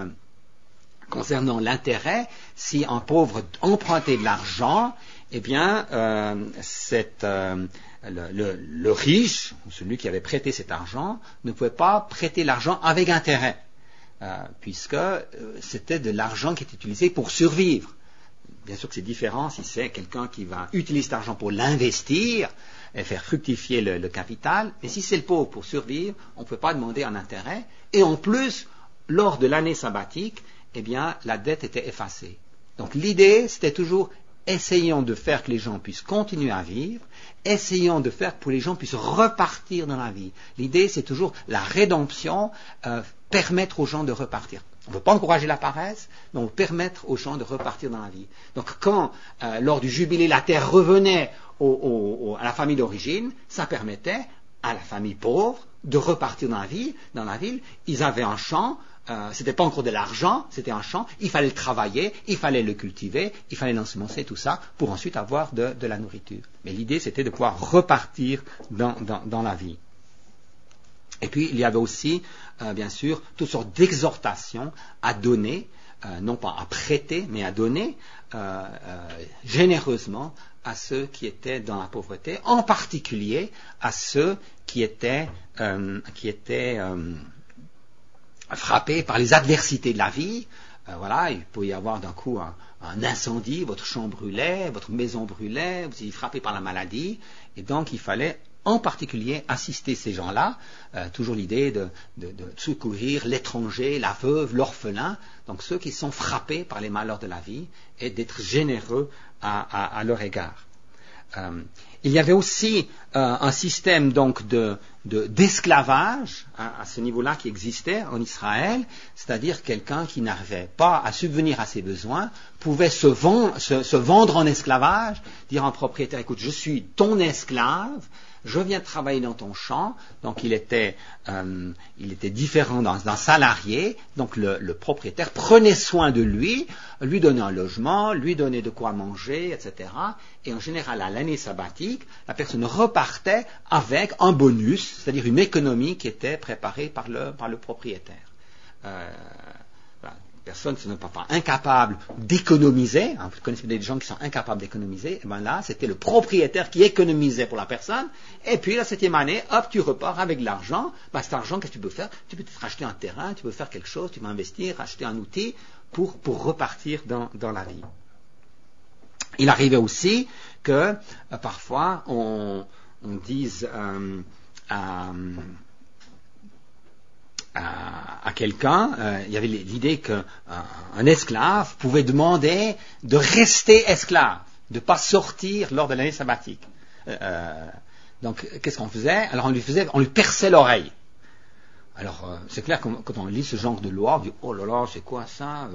concernant l'intérêt, si un pauvre empruntait de l'argent, eh bien le riche, celui qui avait prêté cet argent, ne pouvait pas prêter l'argent avec intérêt, puisque c'était de l'argent qui était utilisé pour survivre. Bien sûr que c'est différent si c'est quelqu'un qui va utiliser cet argent pour l'investir et faire fructifier le capital. Mais si c'est le pauvre pour survivre, on ne peut pas demander un intérêt. Et en plus, lors de l'année sabbatique, eh bien, la dette était effacée. Donc l'idée, c'était toujours essayons de faire que les gens puissent continuer à vivre, essayons de faire que les gens puissent repartir dans la vie. L'idée, c'est toujours la rédemption, permettre aux gens de repartir. On ne veut pas encourager la paresse, donc permettre aux gens de repartir dans la vie. Donc quand, lors du jubilé, la terre revenait à la famille d'origine, ça permettait à la famille pauvre de repartir dans la ville. Ils avaient un champ, c'était pas encore de l'argent, c'était un champ, il fallait le travailler, il fallait le cultiver, il fallait l'ensemencer, tout ça, pour ensuite avoir de la nourriture. Mais l'idée, c'était de pouvoir repartir dans la vie. Et puis, il y avait aussi, bien sûr, toutes sortes d'exhortations à donner, non pas à prêter, mais à donner généreusement à ceux qui étaient dans la pauvreté, en particulier à ceux qui étaient frappé par les adversités de la vie. Voilà, il peut y avoir d'un coup un incendie, votre chambre brûlait, votre maison brûlait, vous étiez frappé par la maladie, et donc il fallait en particulier assister ces gens-là, toujours l'idée de secourir l'étranger, la veuve, l'orphelin, donc ceux qui sont frappés par les malheurs de la vie, et d'être généreux à leur égard. Il y avait aussi un système donc d'esclavage à ce niveau-là qui existait en Israël, c'est-à-dire quelqu'un qui n'arrivait pas à subvenir à ses besoins pouvait se vendre en esclavage, dire à un propriétaire, écoute, je suis ton esclave, je viens travailler dans ton champ, donc il était différent d'un salarié, donc le propriétaire prenait soin de lui donnait un logement, lui donnait de quoi manger, etc. Et en général, à l'année sabbatique, la personne repartait avec un bonus, c'est-à-dire une économie qui était préparée par le propriétaire. Personne ne sont pas incapables d'économiser, vous connaissez des gens qui sont incapables d'économiser, et bien là, c'était le propriétaire qui économisait pour la personne, et puis la 7e année, hop, tu repars avec de l'argent, cet argent, qu'est-ce que tu peux faire? Tu peux peut-être acheter un terrain, tu peux faire quelque chose, tu peux investir, acheter un outil pour repartir dans la vie. Il arrivait aussi que parfois on dise à quelqu'un, il y avait l'idée qu'un esclave pouvait demander de rester esclave, de ne pas sortir lors de l'année sabbatique. Donc, qu'est-ce qu'on faisait? Alors, on lui perçait l'oreille. Alors, c'est clair que quand on lit ce genre de loi, on dit, oh là là, c'est quoi ça?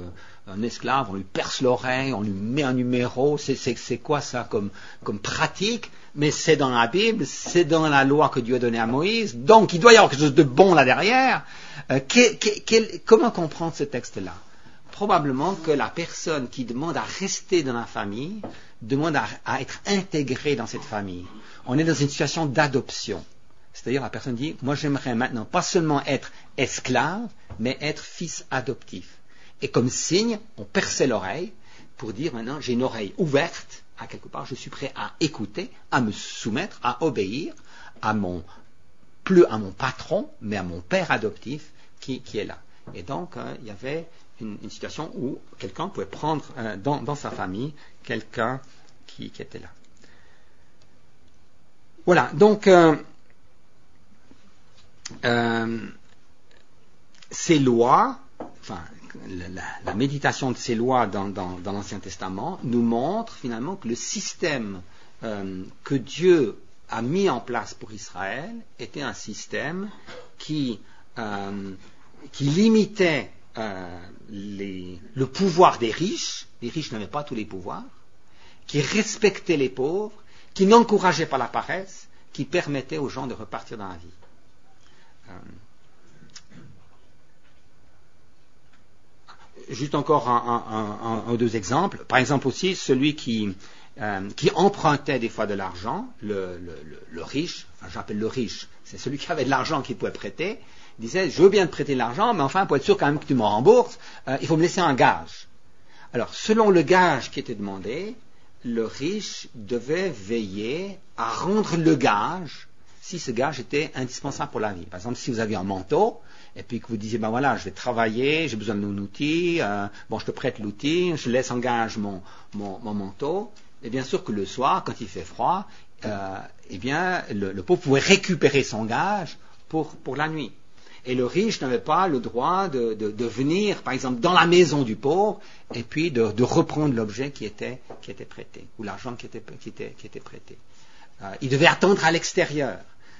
Un esclave, on lui perce l'oreille, on lui met un numéro, c'est quoi ça comme pratique? Mais c'est dans la Bible, c'est dans la loi que Dieu a donnée à Moïse, donc il doit y avoir quelque chose de bon là derrière. Comment comprendre ce texte-là? Probablement que la personne qui demande à rester dans la famille demande à être intégrée dans cette famille. On est dans une situation d'adoption. C'est-à-dire la personne dit, moi j'aimerais maintenant pas seulement être esclave, mais être fils adoptif. Et comme signe, on perçait l'oreille pour dire maintenant j'ai une oreille ouverte, à quelque part je suis prêt à écouter, à me soumettre, à obéir plus à mon patron, mais à mon père adoptif qui est là. Et donc il y avait une situation où quelqu'un pouvait prendre dans sa famille quelqu'un qui était là. Voilà, donc ces lois, enfin la méditation de ces lois dans l'Ancien Testament nous montre finalement que le système que Dieu a mis en place pour Israël était un système qui limitait le pouvoir des riches. Les riches n'avaient pas tous les pouvoirs, qui respectait les pauvres, qui n'encourageait pas la paresse, qui permettait aux gens de repartir dans la vie. Juste encore un ou deux exemples. Par exemple aussi, celui qui empruntait des fois de l'argent, le riche, enfin j'appelle le riche, c'est celui qui avait de l'argent qui pouvait prêter, disait, je veux bien te prêter de l'argent, mais enfin, pour être sûr quand même que tu me rembourses, il faut me laisser un gage. Alors, selon le gage qui était demandé, le riche devait veiller à rendre le gage si ce gage était indispensable pour la vie. Par exemple, si vous aviez un manteau, et puis que vous disiez, ben voilà, je vais travailler, j'ai besoin d'un outil, je te prête l'outil, je laisse en gage mon manteau, et bien sûr que le soir, quand il fait froid, le pauvre pouvait récupérer son gage pour la nuit. Et le riche n'avait pas le droit de venir, par exemple, dans la maison du pauvre, et puis de reprendre l'objet qui était prêté, ou l'argent qui était prêté. Il devait attendre à l'extérieur.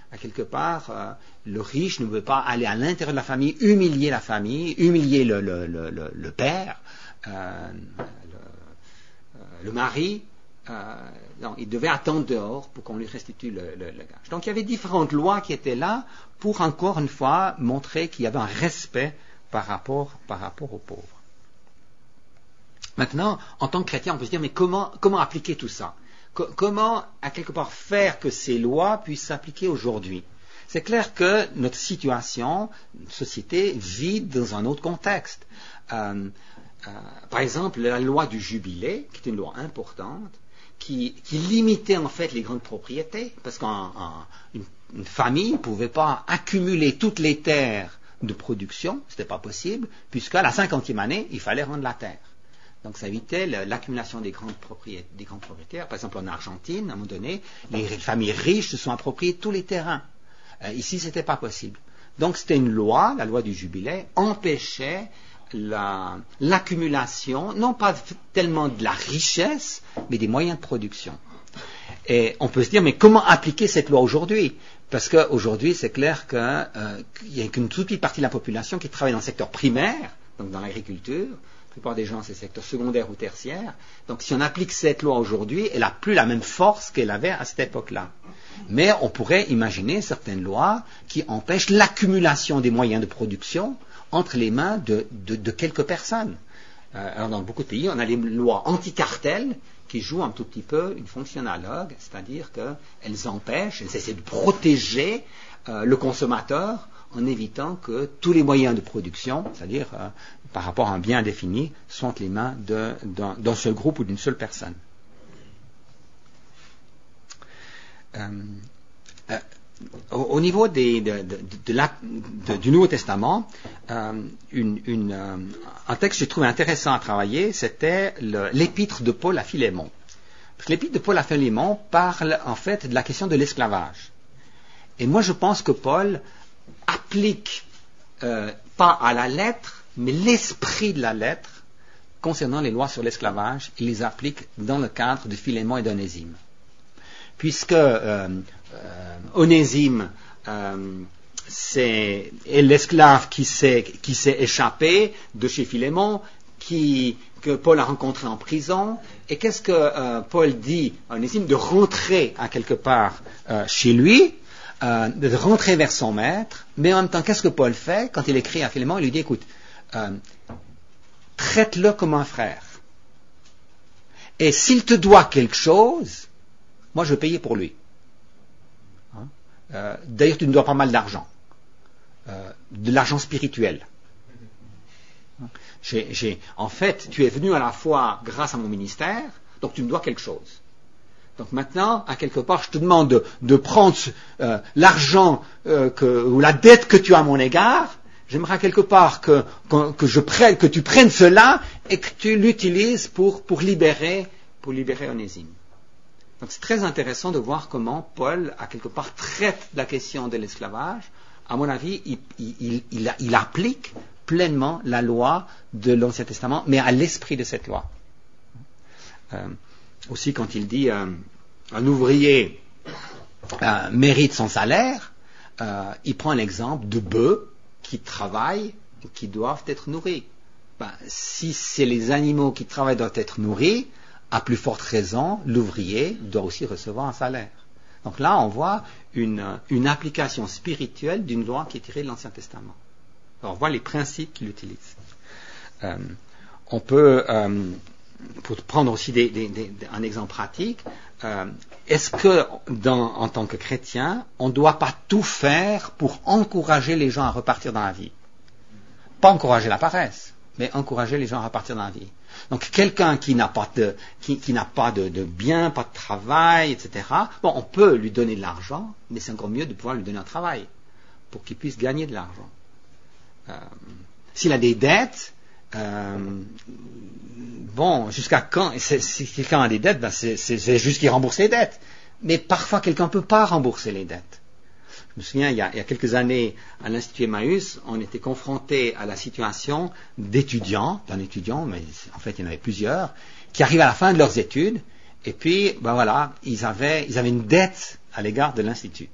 À quelque part, le riche ne pouvait pas aller à l'intérieur de la famille, humilier la famille, humilier le père, le mari. Non, il devait attendre dehors pour qu'on lui restitue le gage. Donc il y avait différentes lois qui étaient là pour encore une fois montrer qu'il y avait un respect par rapport aux pauvres. Maintenant, en tant que chrétien, on peut se dire, mais comment appliquer tout ça? Comment, à quelque part, faire que ces lois puissent s'appliquer aujourd'hui? C'est clair que notre situation, notre société, vit dans un autre contexte. Par exemple, la loi du jubilé, qui est une loi importante, qui limitait en fait les grandes propriétés, parce qu'une famille ne pouvait pas accumuler toutes les terres de production, ce n'était pas possible, puisqu'à la 50e année, il fallait rendre la terre. Donc ça évitait l'accumulation des grands propriétaires. Par exemple, en Argentine, à un moment donné, les familles riches se sont appropriées tous les terrains. Ici, ce n'était pas possible. Donc c'était une loi, la loi du jubilé, empêchait l'accumulation, non pas tellement de la richesse, mais des moyens de production. Et on peut se dire, mais comment appliquer cette loi aujourd'hui? Parce qu'aujourd'hui, c'est clair qu'il n'y a qu'une toute petite partie de la population qui travaille dans le secteur primaire, donc dans l'agriculture. La plupart des gens, c'est le secteur secondaire ou tertiaire. Donc si on applique cette loi aujourd'hui, elle n'a plus la même force qu'elle avait à cette époque-là. Mais on pourrait imaginer certaines lois qui empêchent l'accumulation des moyens de production entre les mains de quelques personnes. Alors dans beaucoup de pays, on a les lois anti-cartel qui jouent un tout petit peu une fonction analogue, c'est-à-dire qu'elles empêchent, elles essaient de protéger le consommateur en évitant que tous les moyens de production, c'est-à-dire par rapport à un bien défini, soient entre les mains d'un seul groupe ou d'une seule personne. Au niveau du Nouveau Testament, un texte que j'ai trouvé intéressant à travailler, c'était l'épître de Paul à Philémon. Parce que l'épître de Paul à Philémon parle en fait de la question de l'esclavage. Et moi je pense que Paul applique pas à la lettre, mais l'esprit de la lettre concernant les lois sur l'esclavage, il les applique dans le cadre de Philémon et d'Onésime. Puisque Onésime est l'esclave qui s'est échappé de chez Philémon, que Paul a rencontré en prison. Et qu'est-ce que Paul dit à Onésime? De rentrer à quelque part chez lui, de rentrer vers son maître. Mais en même temps, qu'est-ce que Paul fait quand il écrit à Philémon? Il lui dit, écoute, traite-le comme un frère. Et s'il te doit quelque chose, moi je vais payer pour lui. D'ailleurs, tu me dois pas mal d'argent. De l'argent spirituel. En fait, tu es venu à la fois grâce à mon ministère, donc tu me dois quelque chose. Donc maintenant, à quelque part, je te demande de prendre l'argent ou la dette que tu as à mon égard. J'aimerais à quelque part que tu prennes cela et que tu l'utilises pour libérer Onésime. Donc c'est très intéressant de voir comment Paul, à quelque part, traite la question de l'esclavage. À mon avis, il applique pleinement la loi de l'Ancien Testament, mais à l'esprit de cette loi. Aussi, quand il dit un ouvrier mérite son salaire, il prend l'exemple de bœufs qui travaillent et qui doivent être nourris. Si c'est les animaux qui travaillent doivent être nourris, à plus forte raison, l'ouvrier doit aussi recevoir un salaire. Donc là, on voit une application spirituelle d'une loi qui est tirée de l'Ancien Testament. Alors, on voit les principes qu'il utilise. On peut, pour prendre aussi un exemple pratique, est-ce que, en tant que chrétien, on ne doit pas tout faire pour encourager les gens à repartir dans la vie? Pas encourager la paresse, mais encourager les gens à repartir dans la vie. Donc quelqu'un qui n'a pas de bien, pas de travail, etc. Bon, on peut lui donner de l'argent, mais c'est encore mieux de pouvoir lui donner un travail pour qu'il puisse gagner de l'argent. S'il a des dettes, jusqu'à quand? Si quelqu'un a des dettes, c'est juste qu'il rembourse les dettes. Mais parfois quelqu'un ne peut pas rembourser les dettes. Je me souviens, il y a quelques années, à l'Institut Emmaüs, on était confronté à la situation d'un étudiant, mais en fait il y en avait plusieurs, qui arrivent à la fin de leurs études, et puis, ils avaient une dette à l'égard de l'Institut.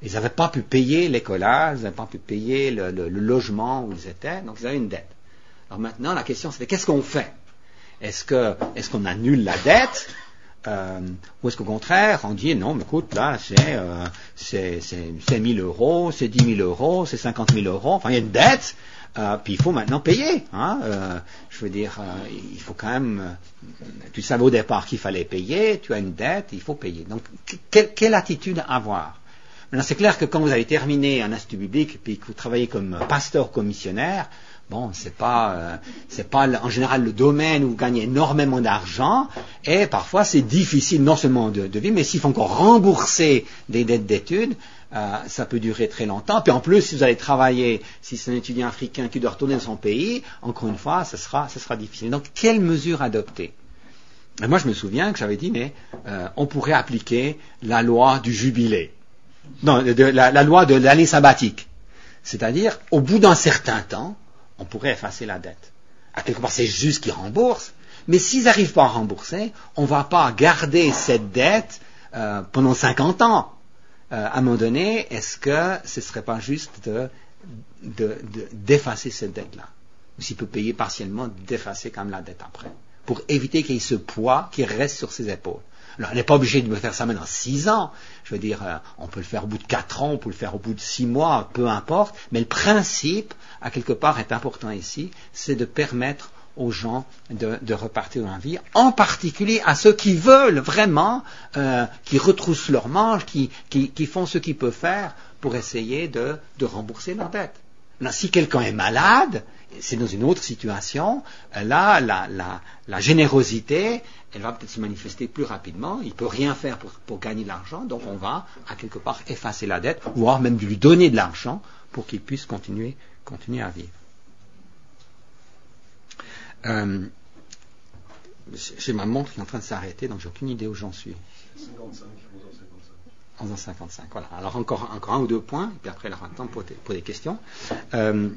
Ils n'avaient pas pu payer l'écolage, ils n'avaient pas pu payer le logement où ils étaient, donc ils avaient une dette. Alors maintenant, la question c'était, qu'est-ce qu'on fait? Est-ce qu'on annule la dette? Ou est-ce qu'au contraire, on dit non, mais écoute, là, c'est 1 000 euros, c'est 10 000 euros, c'est 50 000 euros, enfin, il y a une dette, puis il faut maintenant payer. Je veux dire, il faut quand même, tu savais au départ qu'il fallait payer, tu as une dette, il faut payer. Donc, quelle attitude avoir? Maintenant, c'est clair que quand vous avez terminé un institut biblique, puis que vous travaillez comme pasteur commissionnaire, bon, c'est pas en général le domaine où vous gagnez énormément d'argent, et parfois c'est difficile non seulement de vivre, mais s'il faut encore rembourser des dettes d'études, ça peut durer très longtemps. Puis en plus, si vous allez travailler, si c'est un étudiant africain qui doit retourner dans son pays, encore une fois, ce sera difficile. Donc, quelles mesures adopter? Et moi, je me souviens que j'avais dit, mais on pourrait appliquer la loi du jubilé. Non, la loi de l'année sabbatique. C'est-à-dire, au bout d'un certain temps, on pourrait effacer la dette. À quelque part, c'est juste qu'ils remboursent. Mais s'ils n'arrivent pas à rembourser, on ne va pas garder cette dette pendant 50 ans. À un moment donné, est-ce que ce ne serait pas juste d'effacer cette dette-là? Ou s'il peut payer partiellement, d'effacer quand même la dette après, pour éviter qu'il y ait ce poids qui reste sur ses épaules. Alors, on n'est pas obligé de me faire ça maintenant 6 ans. Je veux dire, on peut le faire au bout de 4 ans, on peut le faire au bout de 6 mois, peu importe. Mais le principe, à quelque part, est important ici, c'est de permettre aux gens de repartir dans la vie, en particulier à ceux qui veulent vraiment, qui retroussent leurs manches, qui font ce qu'ils peuvent faire pour essayer de rembourser leur dette. Là, si quelqu'un est malade, c'est dans une autre situation, là, la générosité, elle va peut-être se manifester plus rapidement, il ne peut rien faire pour gagner de l'argent, donc on va, à quelque part, effacer la dette, voire même lui donner de l'argent pour qu'il puisse continuer à vivre. J'ai ma montre qui est en train de s'arrêter, donc j'ai aucune idée où j'en suis. 11h55, voilà. Alors encore 1 ou 2 points, et puis après il y aura le temps pour des questions. Quand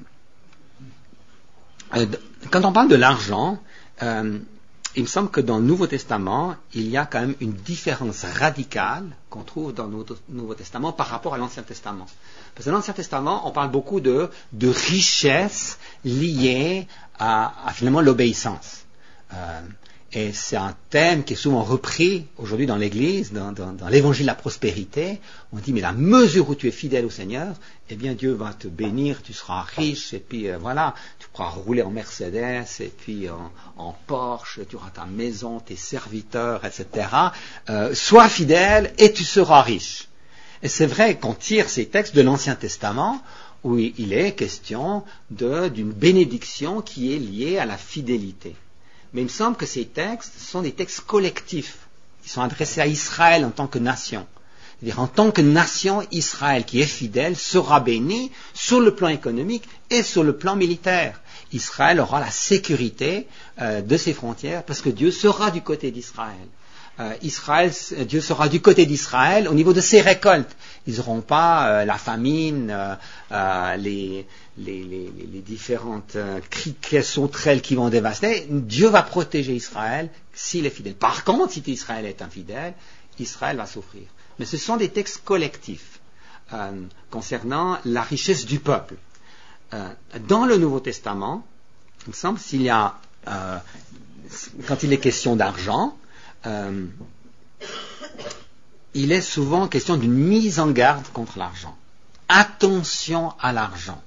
on parle de l'argent, il me semble que dans le Nouveau Testament, il y a quand même une différence radicale qu'on trouve dans le Nouveau Testament par rapport à l'Ancien Testament. Parce que dans l'Ancien Testament, on parle beaucoup de richesses liées à finalement l'obéissance. Et c'est un thème qui est souvent repris aujourd'hui dans l'Église, dans l'évangile de la prospérité. On dit, mais la mesure où tu es fidèle au Seigneur, eh bien Dieu va te bénir, tu seras riche, et puis voilà, tu pourras rouler en Mercedes, et puis en Porsche, tu auras ta maison, tes serviteurs, etc. Sois fidèle et tu seras riche. Et c'est vrai qu'on tire ces textes de l'Ancien Testament, où il est question d'une bénédiction qui est liée à la fidélité. Mais il me semble que ces textes sont des textes collectifs. Ils sont adressés à Israël en tant que nation. C'est-à-dire, en tant que nation, Israël qui est fidèle sera béni sur le plan économique et sur le plan militaire. Israël aura la sécurité de ses frontières parce que Dieu sera du côté d'Israël. Dieu sera du côté d'Israël au niveau de ses récoltes. Ils n'auront pas la famine, les différentes sauterelles qui vont dévaster. Dieu va protéger Israël s'il est fidèle. Par contre, si Israël est infidèle, Israël va souffrir. Mais ce sont des textes collectifs concernant la richesse du peuple. Dans le Nouveau Testament, il me semble s'il y a, quand il est question d'argent, il est souvent question d'une mise en garde contre l'argent. Attention à l'argent.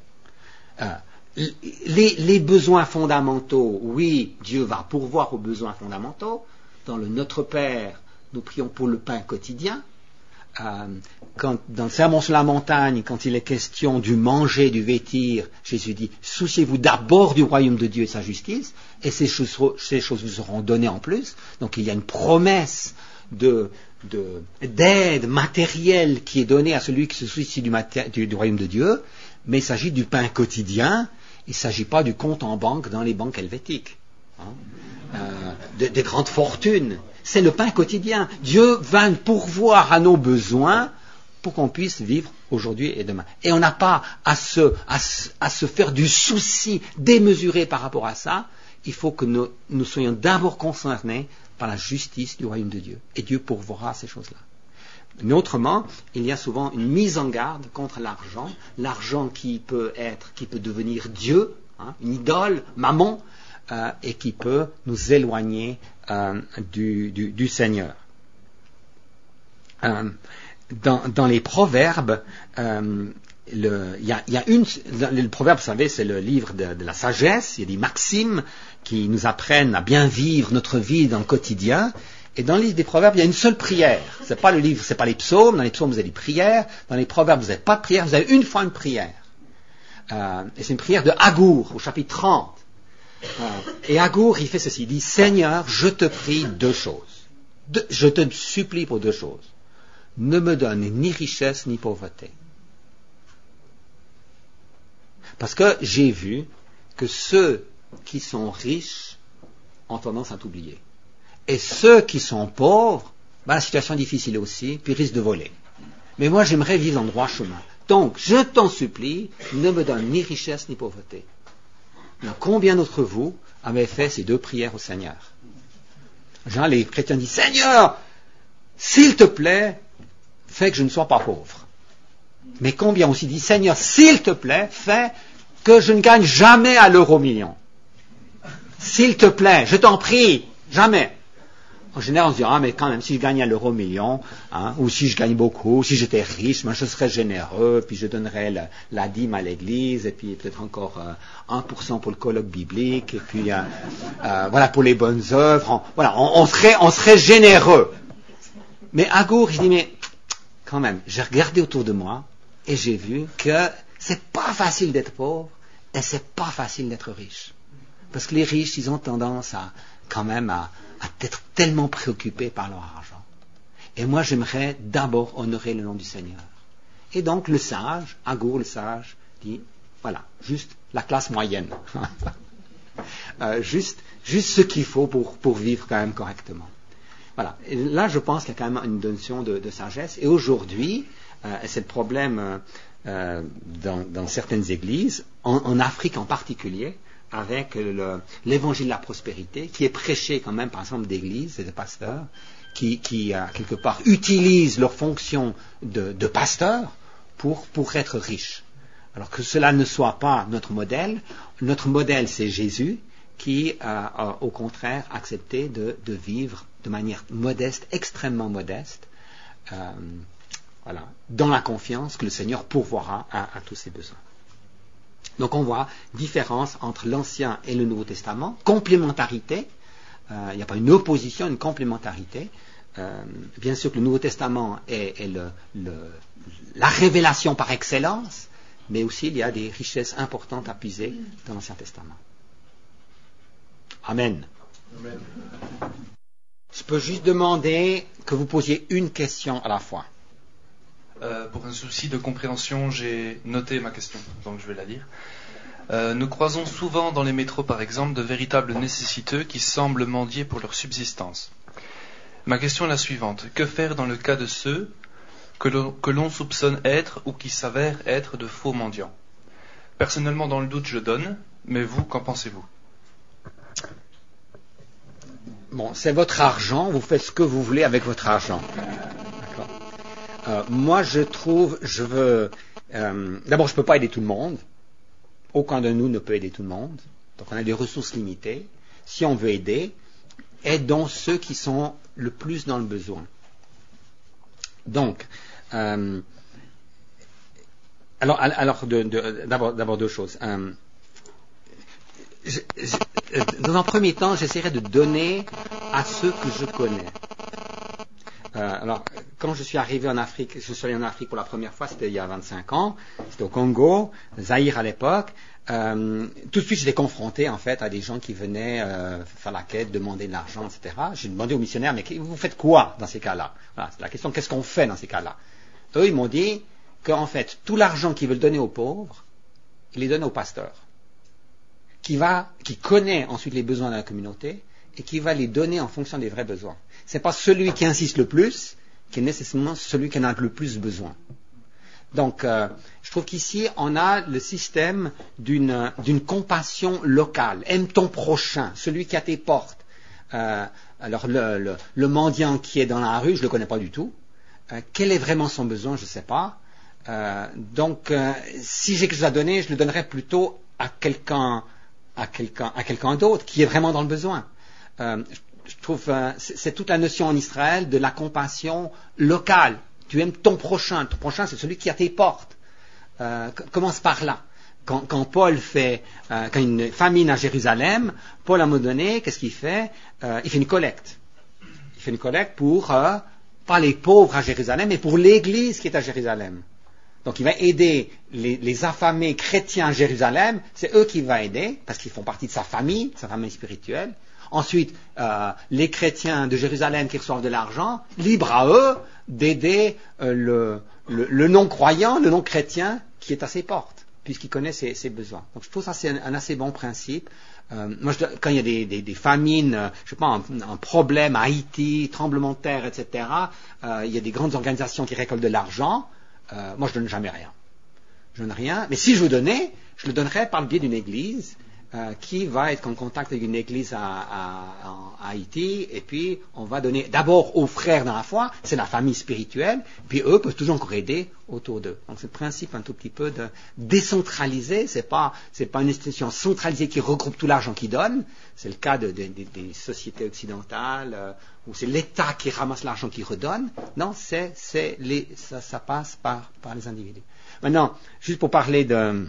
Les besoins fondamentaux, oui, Dieu va pourvoir aux besoins fondamentaux. Dans le Notre Père, nous prions pour le pain quotidien. Dans le Sermon sur la montagne, quand il est question du manger, du vêtir, Jésus dit, souciez-vous d'abord du royaume de Dieu et sa justice, et ces choses vous seront données en plus. Donc il y a une promesse d'aide matérielle qui est donnée à celui qui se soucie du royaume de Dieu, mais il s'agit du pain quotidien, il ne s'agit pas du compte en banque dans les banques helvétiques, des grandes fortunes. C'est le pain quotidien. Dieu va pourvoir à nos besoins pour qu'on puisse vivre aujourd'hui et demain. Et on n'a pas à se faire du souci démesuré par rapport à ça. Il faut que nous soyons d'abord concernés par la justice du royaume de Dieu. Et Dieu pourvoira à ces choses-là. Mais autrement, il y a souvent une mise en garde contre l'argent qui peut devenir Dieu, une idole, mammon, et qui peut nous éloigner du Seigneur. Dans les proverbes, le proverbe, vous savez, c'est le livre de la sagesse. Il y a des maximes qui nous apprennent à bien vivre notre vie dans le quotidien. Et dans le livre des proverbes, il y a une seule prière. C'est pas les psaumes. Dans les psaumes, vous avez des prières. Dans les proverbes, vous n'avez pas de prière. Vous avez une fois une prière. Et c'est une prière de Agour, au chapitre 30. Et Agour, il fait ceci. Il dit, Seigneur, je te prie 2 choses. Je te supplie pour 2 choses. ne me donne ni richesse ni pauvreté. Parce que j'ai vu que ceux qui sont riches ont tendance à t'oublier. Et ceux qui sont pauvres, la situation est difficile aussi, puis risquent de voler. Mais moi, j'aimerais vivre en droit chemin. Donc, je t'en supplie, ne me donne ni richesse ni pauvreté. Alors, combien d'entre vous avaient fait ces deux prières au Seigneur? Genre, les chrétiens disent, Seigneur, s'il te plaît, fais que je ne sois pas pauvre. Mais combien aussi dit, Seigneur, s'il te plaît, fais que je ne gagne jamais à l'euro-million. S'il te plaît, je t'en prie, jamais. En général, on se dit, mais quand même, si je gagne à l'euro-million, ou si je gagne beaucoup, si j'étais riche, je serais généreux, puis je donnerais la dîme à l'église, et puis peut-être encore 1% pour le colloque biblique, et puis voilà, pour les bonnes œuvres. On serait généreux. Mais Agour, je dis, mais quand même, j'ai regardé autour de moi, et j'ai vu que c'est pas facile d'être pauvre, et c'est pas facile d'être riche. Parce que les riches, ils ont tendance à être tellement préoccupés par leur argent. Et moi, j'aimerais d'abord honorer le nom du Seigneur. Et donc, le sage, Agour le sage, dit, voilà, juste la classe moyenne. juste ce qu'il faut pour vivre quand même correctement. Voilà. Et là, je pense qu'il y a quand même une notion de sagesse. Et aujourd'hui, c'est le problème dans certaines églises, en Afrique en particulier, avec l'évangile de la prospérité, qui est prêché quand même par un certain nombre d'églises et de pasteurs, qui quelque part utilisent leur fonction de pasteur pour être riches. Alors que cela ne soit pas notre modèle. Notre modèle, c'est Jésus, qui a au contraire accepté de vivre de manière modeste, extrêmement modeste, dans la confiance que le Seigneur pourvoira à tous ses besoins. Donc on voit différence entre l'Ancien et le Nouveau Testament, complémentarité, il n'y a pas une opposition, une complémentarité. Bien sûr que le Nouveau Testament est la révélation par excellence, mais aussi il y a des richesses importantes à puiser dans l'Ancien Testament. Amen. Amen. Je peux juste demander que vous posiez une question à la fois. Pour un souci de compréhension, j'ai noté ma question, donc je vais la lire. Nous croisons souvent dans les métros, par exemple, de véritables nécessiteux qui semblent mendier pour leur subsistance. Ma question est la suivante. Que faire dans le cas de ceux que l'on soupçonne être ou qui s'avèrent être de faux mendiants? Personnellement, dans le doute, je donne, mais vous, qu'en pensez-vous? Bon, c'est votre argent, vous faites ce que vous voulez avec votre argent. Moi, je veux... d'abord, je ne peux pas aider tout le monde. Aucun de nous ne peut aider tout le monde. Donc, on a des ressources limitées. Si on veut aider, aidons ceux qui sont le plus dans le besoin. Donc, d'abord deux choses. Dans un premier temps, j'essaierai de donner à ceux que je connais. Alors, quand je suis arrivé en Afrique, je suis allé en Afrique pour la première fois, c'était il y a 25 ans, c'était au Congo, Zaïre à l'époque. Tout de suite, j'étais confronté en fait à des gens qui venaient faire la quête, demander de l'argent, etc. J'ai demandé aux missionnaires, mais vous faites quoi dans ces cas-là? Voilà, c'est la question, qu'est-ce qu'on fait dans ces cas-là? Eux, ils m'ont dit qu'en fait, tout l'argent qu'ils veulent donner aux pauvres, ils les donnent au pasteur, qui connaît ensuite les besoins de la communauté et qui va les donner en fonction des vrais besoins. C'est pas celui qui insiste le plus qui est nécessairement celui qui en a le plus besoin. Donc, je trouve qu'ici, on a le système d'une compassion locale. Aime ton prochain, celui qui est à tes portes. Alors, le mendiant qui est dans la rue, je ne le connais pas du tout. Quel est vraiment son besoin, je ne sais pas. Donc, si j'ai quelque chose à donner, je le donnerais plutôt à quelqu'un d'autre qui est vraiment dans le besoin. Je trouve c'est toute la notion en Israël de la compassion locale. Tu aimes ton prochain c'est celui qui est à tes portes. Commence par là. Quand Paul quand une famine à Jérusalem, Paul à un moment donné, qu'est-ce qu'il fait? Il fait une collecte. Il fait une collecte pour pas les pauvres à Jérusalem, mais pour l'Église qui est à Jérusalem. Donc il va aider les affamés chrétiens à Jérusalem, c'est eux qu'il va aider, parce qu'ils font partie de sa famille spirituelle. Ensuite, les chrétiens de Jérusalem qui reçoivent de l'argent, libre à eux d'aider le non-croyant, le non-chrétien qui est à ses portes, puisqu'il connaît ses besoins. Donc je trouve ça c'est un assez bon principe. Quand il y a des famines, je sais pas, un problème à Haïti, tremblement de terre, etc., il y a des grandes organisations qui récoltent de l'argent. Moi, je donne jamais rien. Je donne rien. Mais si je vous donnais, je le donnerais par le biais d'une église qui va être en contact avec une église à Haïti, et puis on va donner d'abord aux frères dans la foi, c'est la famille spirituelle, puis eux peuvent toujours encore aider autour d'eux. Donc c'est le principe un tout petit peu de décentraliser, c'est pas une institution centralisée qui regroupe tout l'argent qu'ils donne, c'est le cas des sociétés occidentales, où c'est l'État qui ramasse l'argent qu'il redonne. Non, ça passe par les individus. Maintenant, juste pour parler de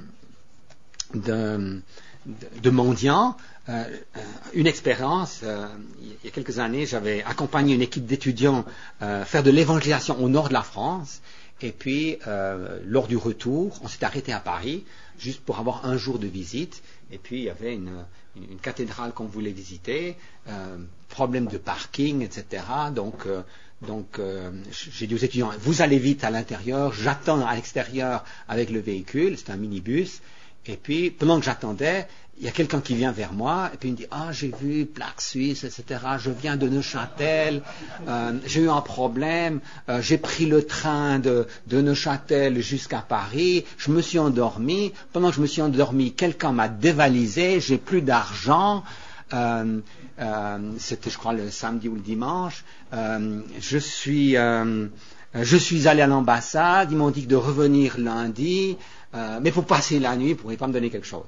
mendiants, une expérience, il y a quelques années, j'avais accompagné une équipe d'étudiants faire de l'évangélisation au nord de la France, et puis lors du retour, on s'est arrêté à Paris, juste pour avoir un jour de visite, et puis il y avait une cathédrale qu'on voulait visiter, problème de parking, etc. Donc j'ai dit aux étudiants, vous allez vite à l'intérieur, j'attends à l'extérieur avec le véhicule, c'est un minibus. Et puis, pendant que j'attendais, il y a quelqu'un qui vient vers moi, et puis il me dit, j'ai vu plaque suisse, etc., je viens de Neuchâtel, j'ai eu un problème, j'ai pris le train de Neuchâtel jusqu'à Paris, je me suis endormi, pendant que je me suis endormi, quelqu'un m'a dévalisé, j'ai plus d'argent, c'était je crois le samedi ou le dimanche, je suis allé à l'ambassade, ils m'ont dit de revenir lundi, mais pour passer la nuit, ils ne pourraient pas me donner quelque chose.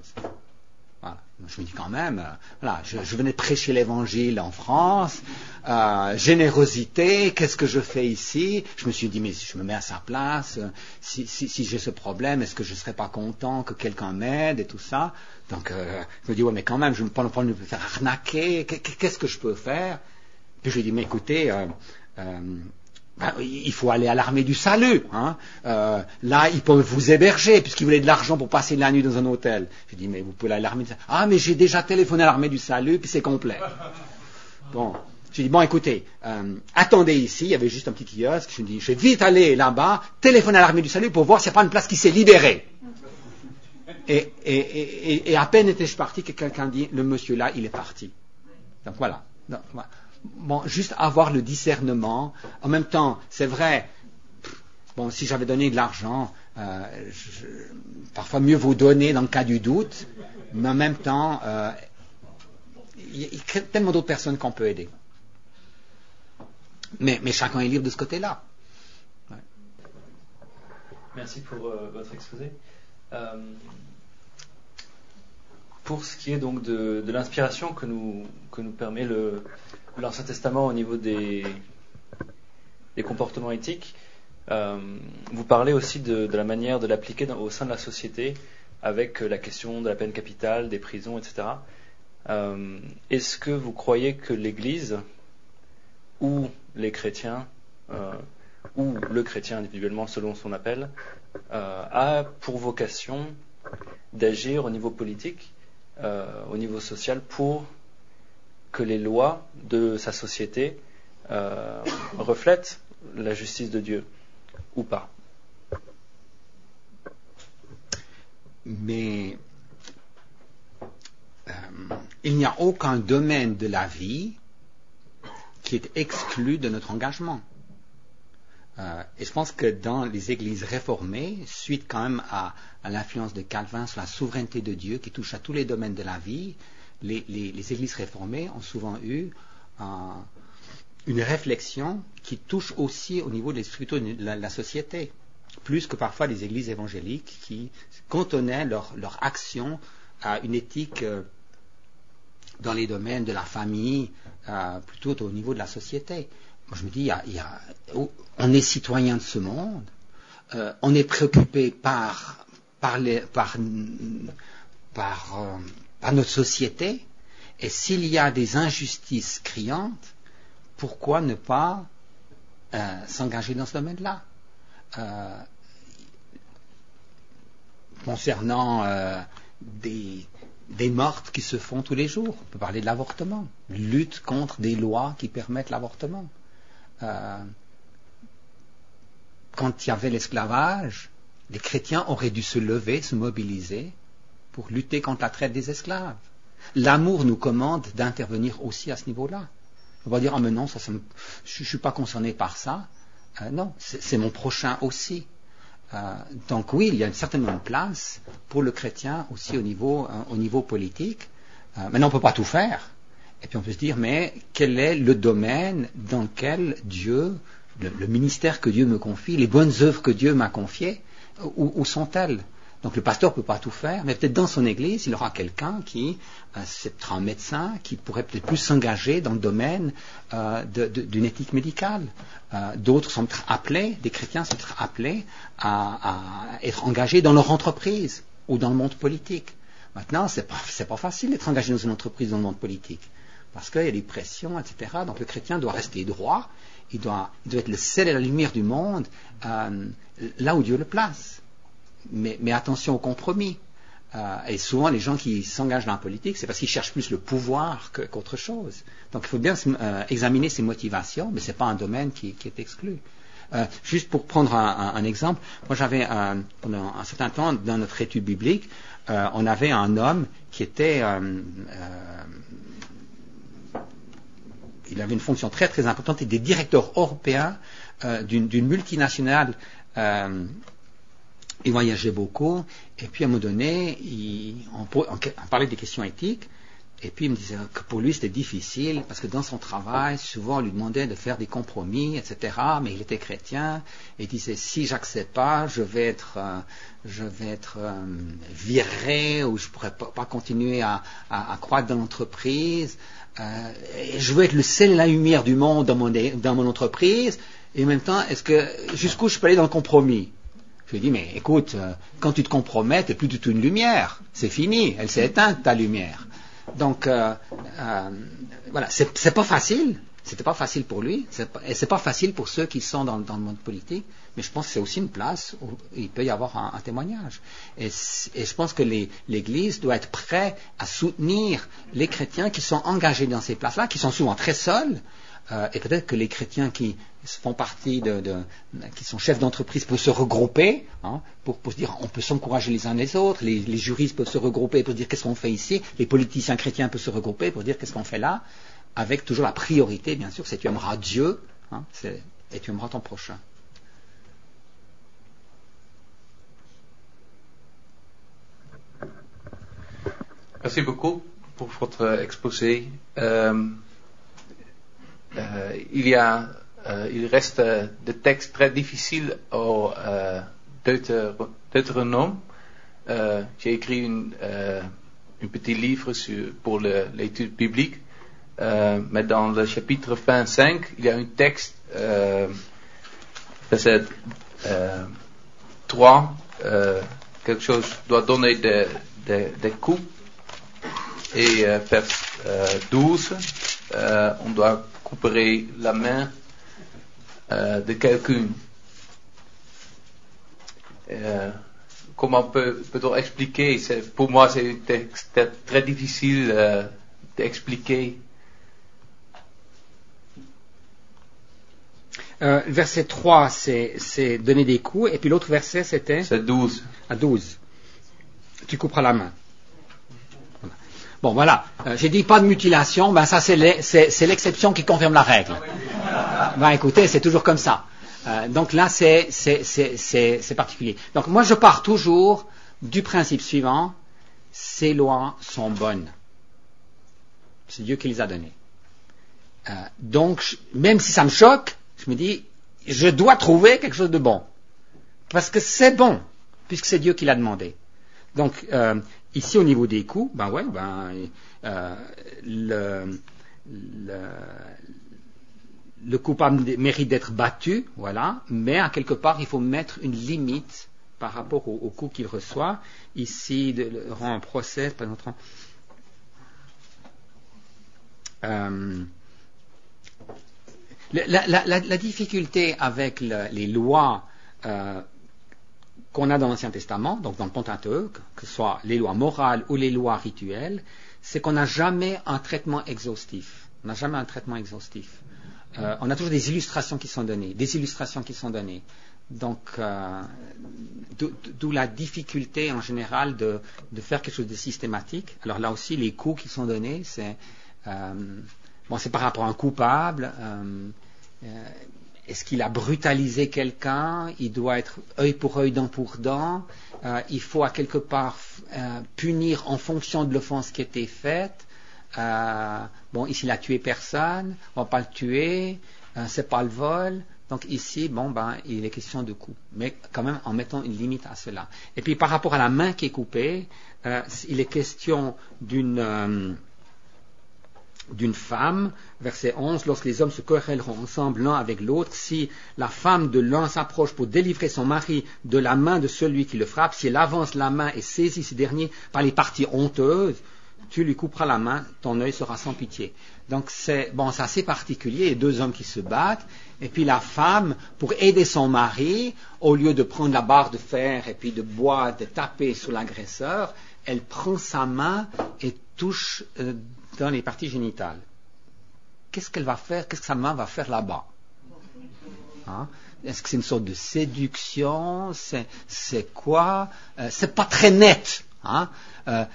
Voilà. Je me dis quand même, voilà, je venais de prêcher l'évangile en France, générosité, qu'est-ce que je fais ici? Je me suis dit, mais si je me mets à sa place, si j'ai ce problème, est-ce que je ne serais pas content que quelqu'un m'aide et tout ça? Donc, je me dis, ouais, mais quand même, je ne veux pas me faire arnaquer, qu'est-ce que je peux faire? Puis je lui ai dit, mais écoutez, il faut aller à l'armée du salut. Hein. Là, ils peuvent vous héberger, puisqu'ils voulaient de l'argent pour passer la nuit dans un hôtel. J'ai dit, mais vous pouvez aller à l'armée du salut. Ah, mais j'ai déjà téléphoné à l'armée du salut, puis c'est complet. Bon, j'ai dit, bon, écoutez, attendez ici, il y avait juste un petit kiosque. Je me dis, je vais vite aller là-bas, téléphoner à l'armée du salut pour voir s'il n'y a pas une place qui s'est libérée. Et à peine étais-je parti que quelqu'un dit, le monsieur là, il est parti. Donc voilà. Donc, voilà. Bon, juste avoir le discernement. En même temps, c'est vrai, bon, si j'avais donné de l'argent, parfois mieux vaut donner dans le cas du doute, mais en même temps, il y a tellement d'autres personnes qu'on peut aider. Mais chacun est libre de ce côté-là. Ouais. Merci pour votre exposé. Pour ce qui est donc de l'inspiration que nous permet l'Ancien Testament au niveau des comportements éthiques, vous parlez aussi de la manière de l'appliquer au sein de la société avec la question de la peine capitale, des prisons, etc. Est-ce que vous croyez que l'Église ou les chrétiens, ou le chrétien individuellement selon son appel, a pour vocation d'agir au niveau politique, au niveau social, pour que les lois de sa société reflètent la justice de Dieu, ou pas? Mais il n'y a aucun domaine de la vie qui est exclu de notre engagement. Et je pense que dans les églises réformées, suite quand même à l'influence de Calvin sur la souveraineté de Dieu qui touche à tous les domaines de la vie, les églises réformées ont souvent eu une réflexion qui touche aussi au niveau plutôt de la société, plus que parfois les églises évangéliques qui cantonnaient leur action à une éthique dans les domaines de la famille, plutôt au niveau de la société. Moi, je me dis, on est citoyen de ce monde, on est préoccupé par notre société, et s'il y a des injustices criantes, pourquoi ne pas s'engager dans ce domaine-là? Concernant des meurtres qui se font tous les jours. On peut parler de l'avortement, lutte contre des lois qui permettent l'avortement. Quand il y avait l'esclavage, les chrétiens auraient dû se lever, se mobiliser pour lutter contre la traite des esclaves. L'amour nous commande d'intervenir aussi à ce niveau-là. On va dire, ah mais non, je ne suis pas concerné par ça. Non, c'est mon prochain aussi. Donc oui, il y a certainement une place pour le chrétien aussi au niveau politique. Maintenant, on ne peut pas tout faire. Et puis on peut se dire, mais quel est le domaine dans lequel Dieu, le ministère que Dieu me confie, les bonnes œuvres que Dieu m'a confiées, où sont-elles? Donc le pasteur ne peut pas tout faire, mais peut-être dans son église, il aura quelqu'un qui, c'est peut-être un médecin, qui pourrait peut-être plus s'engager dans le domaine d'une éthique médicale. D'autres sont peut-être appelés, des chrétiens sont peut-être appelés à être engagés dans leur entreprise ou dans le monde politique. Maintenant, c'est pas facile d'être engagé dans une entreprise, dans le monde politique, parce qu'il y a des pressions, etc. Donc le chrétien doit rester droit, il doit être le sel et la lumière du monde, là où Dieu le place. Mais attention au compromis. Et souvent, les gens qui s'engagent dans la politique, c'est parce qu'ils cherchent plus le pouvoir qu'autre chose. Donc, il faut bien examiner ses motivations, mais ce n'est pas un domaine qui est exclu. Juste pour prendre un exemple, moi j'avais, pendant un certain temps, dans notre étude biblique, on avait un homme qui était... il avait une fonction très très importante, il était directeur européen d'une multinationale. Il voyageait beaucoup, et puis à un moment donné, on parlait des questions éthiques, et puis il me disait que pour lui c'était difficile, parce que dans son travail, souvent on lui demandait de faire des compromis, etc., mais il était chrétien, et il disait, si j'accepte pas, je vais être viré, ou je pourrais pas continuer à croître dans l'entreprise, et je veux être le sel et la lumière du monde dans mon entreprise, et en même temps, jusqu'où je peux aller dans le compromis? Je lui ai dit, mais écoute, quand tu te compromets, tu n'es plus du tout une lumière. C'est fini, elle s'est éteinte, ta lumière. Donc, voilà, c'est pas facile. C'était pas facile pour lui, et c'est pas facile pour ceux qui sont dans le monde politique, mais je pense que c'est aussi une place où il peut y avoir un témoignage. Et je pense que l'Église doit être prête à soutenir les chrétiens qui sont engagés dans ces places-là, qui sont souvent très seuls, et peut-être que les chrétiens qui font partie qui sont chefs d'entreprise peuvent se regrouper, pour se dire on peut s'encourager les uns les autres, les juristes peuvent se regrouper pour dire qu'est-ce qu'on fait ici, les politiciens chrétiens peuvent se regrouper pour dire qu'est-ce qu'on fait là, avec toujours la priorité, bien sûr, c'est tu aimeras Dieu, et tu aimeras ton prochain. Merci beaucoup pour votre exposé. Il reste des textes très difficiles au Deutéronome. J'ai écrit un petit livre pour l'étude biblique, mais dans le chapitre 25, il y a un texte, verset 3, quelque chose doit donner des coups, et vers 12, on doit couper la main de quelqu'un. Comment peut-on expliquer? Pour moi, c'est un texte très difficile d'expliquer. Verset 3, c'est donner des coups, et puis l'autre verset, c'était? C'est 12. À 12. Tu couperas la main. Bon, voilà. J'ai dit pas de mutilation, ben ça c'est l'exception qui confirme la règle. Ben écoutez, c'est toujours comme ça. Donc là, c'est particulier. Donc moi, je pars toujours du principe suivant, ces lois sont bonnes. C'est Dieu qui les a données. Donc, même si ça me choque, je me dis, je dois trouver quelque chose de bon. Parce que c'est bon, puisque c'est Dieu qui l'a demandé. Donc, ici, au niveau des coups, le coupable mérite d'être battu, voilà, mais à quelque part, il faut mettre une limite par rapport au coup qu'il reçoit. Ici, le rend un procès, par exemple. La difficulté avec les lois qu'on a dans l'Ancien Testament, donc dans le Pentateuque, que ce soit les lois morales ou les lois rituelles, c'est qu'on n'a jamais un traitement exhaustif. On n'a jamais un traitement exhaustif. On a toujours des illustrations qui sont données, Donc, d'où la difficulté en général de faire quelque chose de systématique. Alors là aussi, les coups qui sont donnés, c'est par rapport à un coupable. Est-ce qu'il a brutalisé quelqu'un? Il doit être œil pour œil, dent pour dent. Il faut à quelque part punir en fonction de l'offense qui a été faite. Ici, il a tué personne, on ne va pas le tuer, c'est pas le vol. Donc ici, il est question de coup, mais quand même en mettant une limite à cela. Et puis par rapport à la main qui est coupée, il est question d'une femme, verset 11, lorsque les hommes se querelleront ensemble l'un avec l'autre, si la femme de l'un s'approche pour délivrer son mari de la main de celui qui le frappe, si elle avance la main et saisit ce dernier par les parties honteuses, tu lui couperas la main, ton œil sera sans pitié. Donc c'est assez particulier, il y a deux hommes qui se battent, et puis la femme, pour aider son mari, au lieu de prendre la barre de fer et puis de taper sur l'agresseur, elle prend sa main et touche dans les parties génitales. Qu'est-ce qu'elle va faire? Qu'est-ce que sa main va faire là-bas? Est-ce que c'est une sorte de séduction? C'est quoi? C'est pas très net.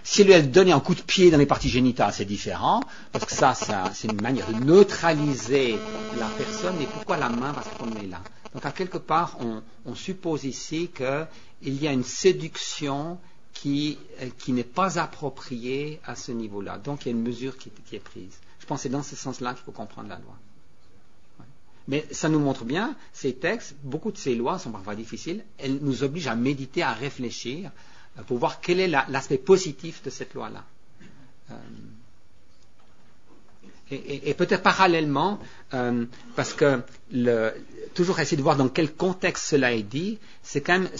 Si lui elle donnait un coup de pied dans les parties génitales, c'est différent, parce que ça c'est une manière de neutraliser la personne. Et pourquoi la main va se promener là? Donc à quelque part, on suppose ici qu'il y a une séduction qui n'est pas appropriée à ce niveau-là. Donc il y a une mesure qui est prise. Je pense que c'est dans ce sens-là qu'il faut comprendre la loi. Ouais. Mais ça nous montre bien, ces textes, beaucoup de ces lois sont parfois difficiles, elles nous obligent à méditer, à réfléchir, pour voir quel est l'aspect positif de cette loi-là. Et peut-être parallèlement, parce que toujours essayer de voir dans quel contexte cela est dit, c'est quand même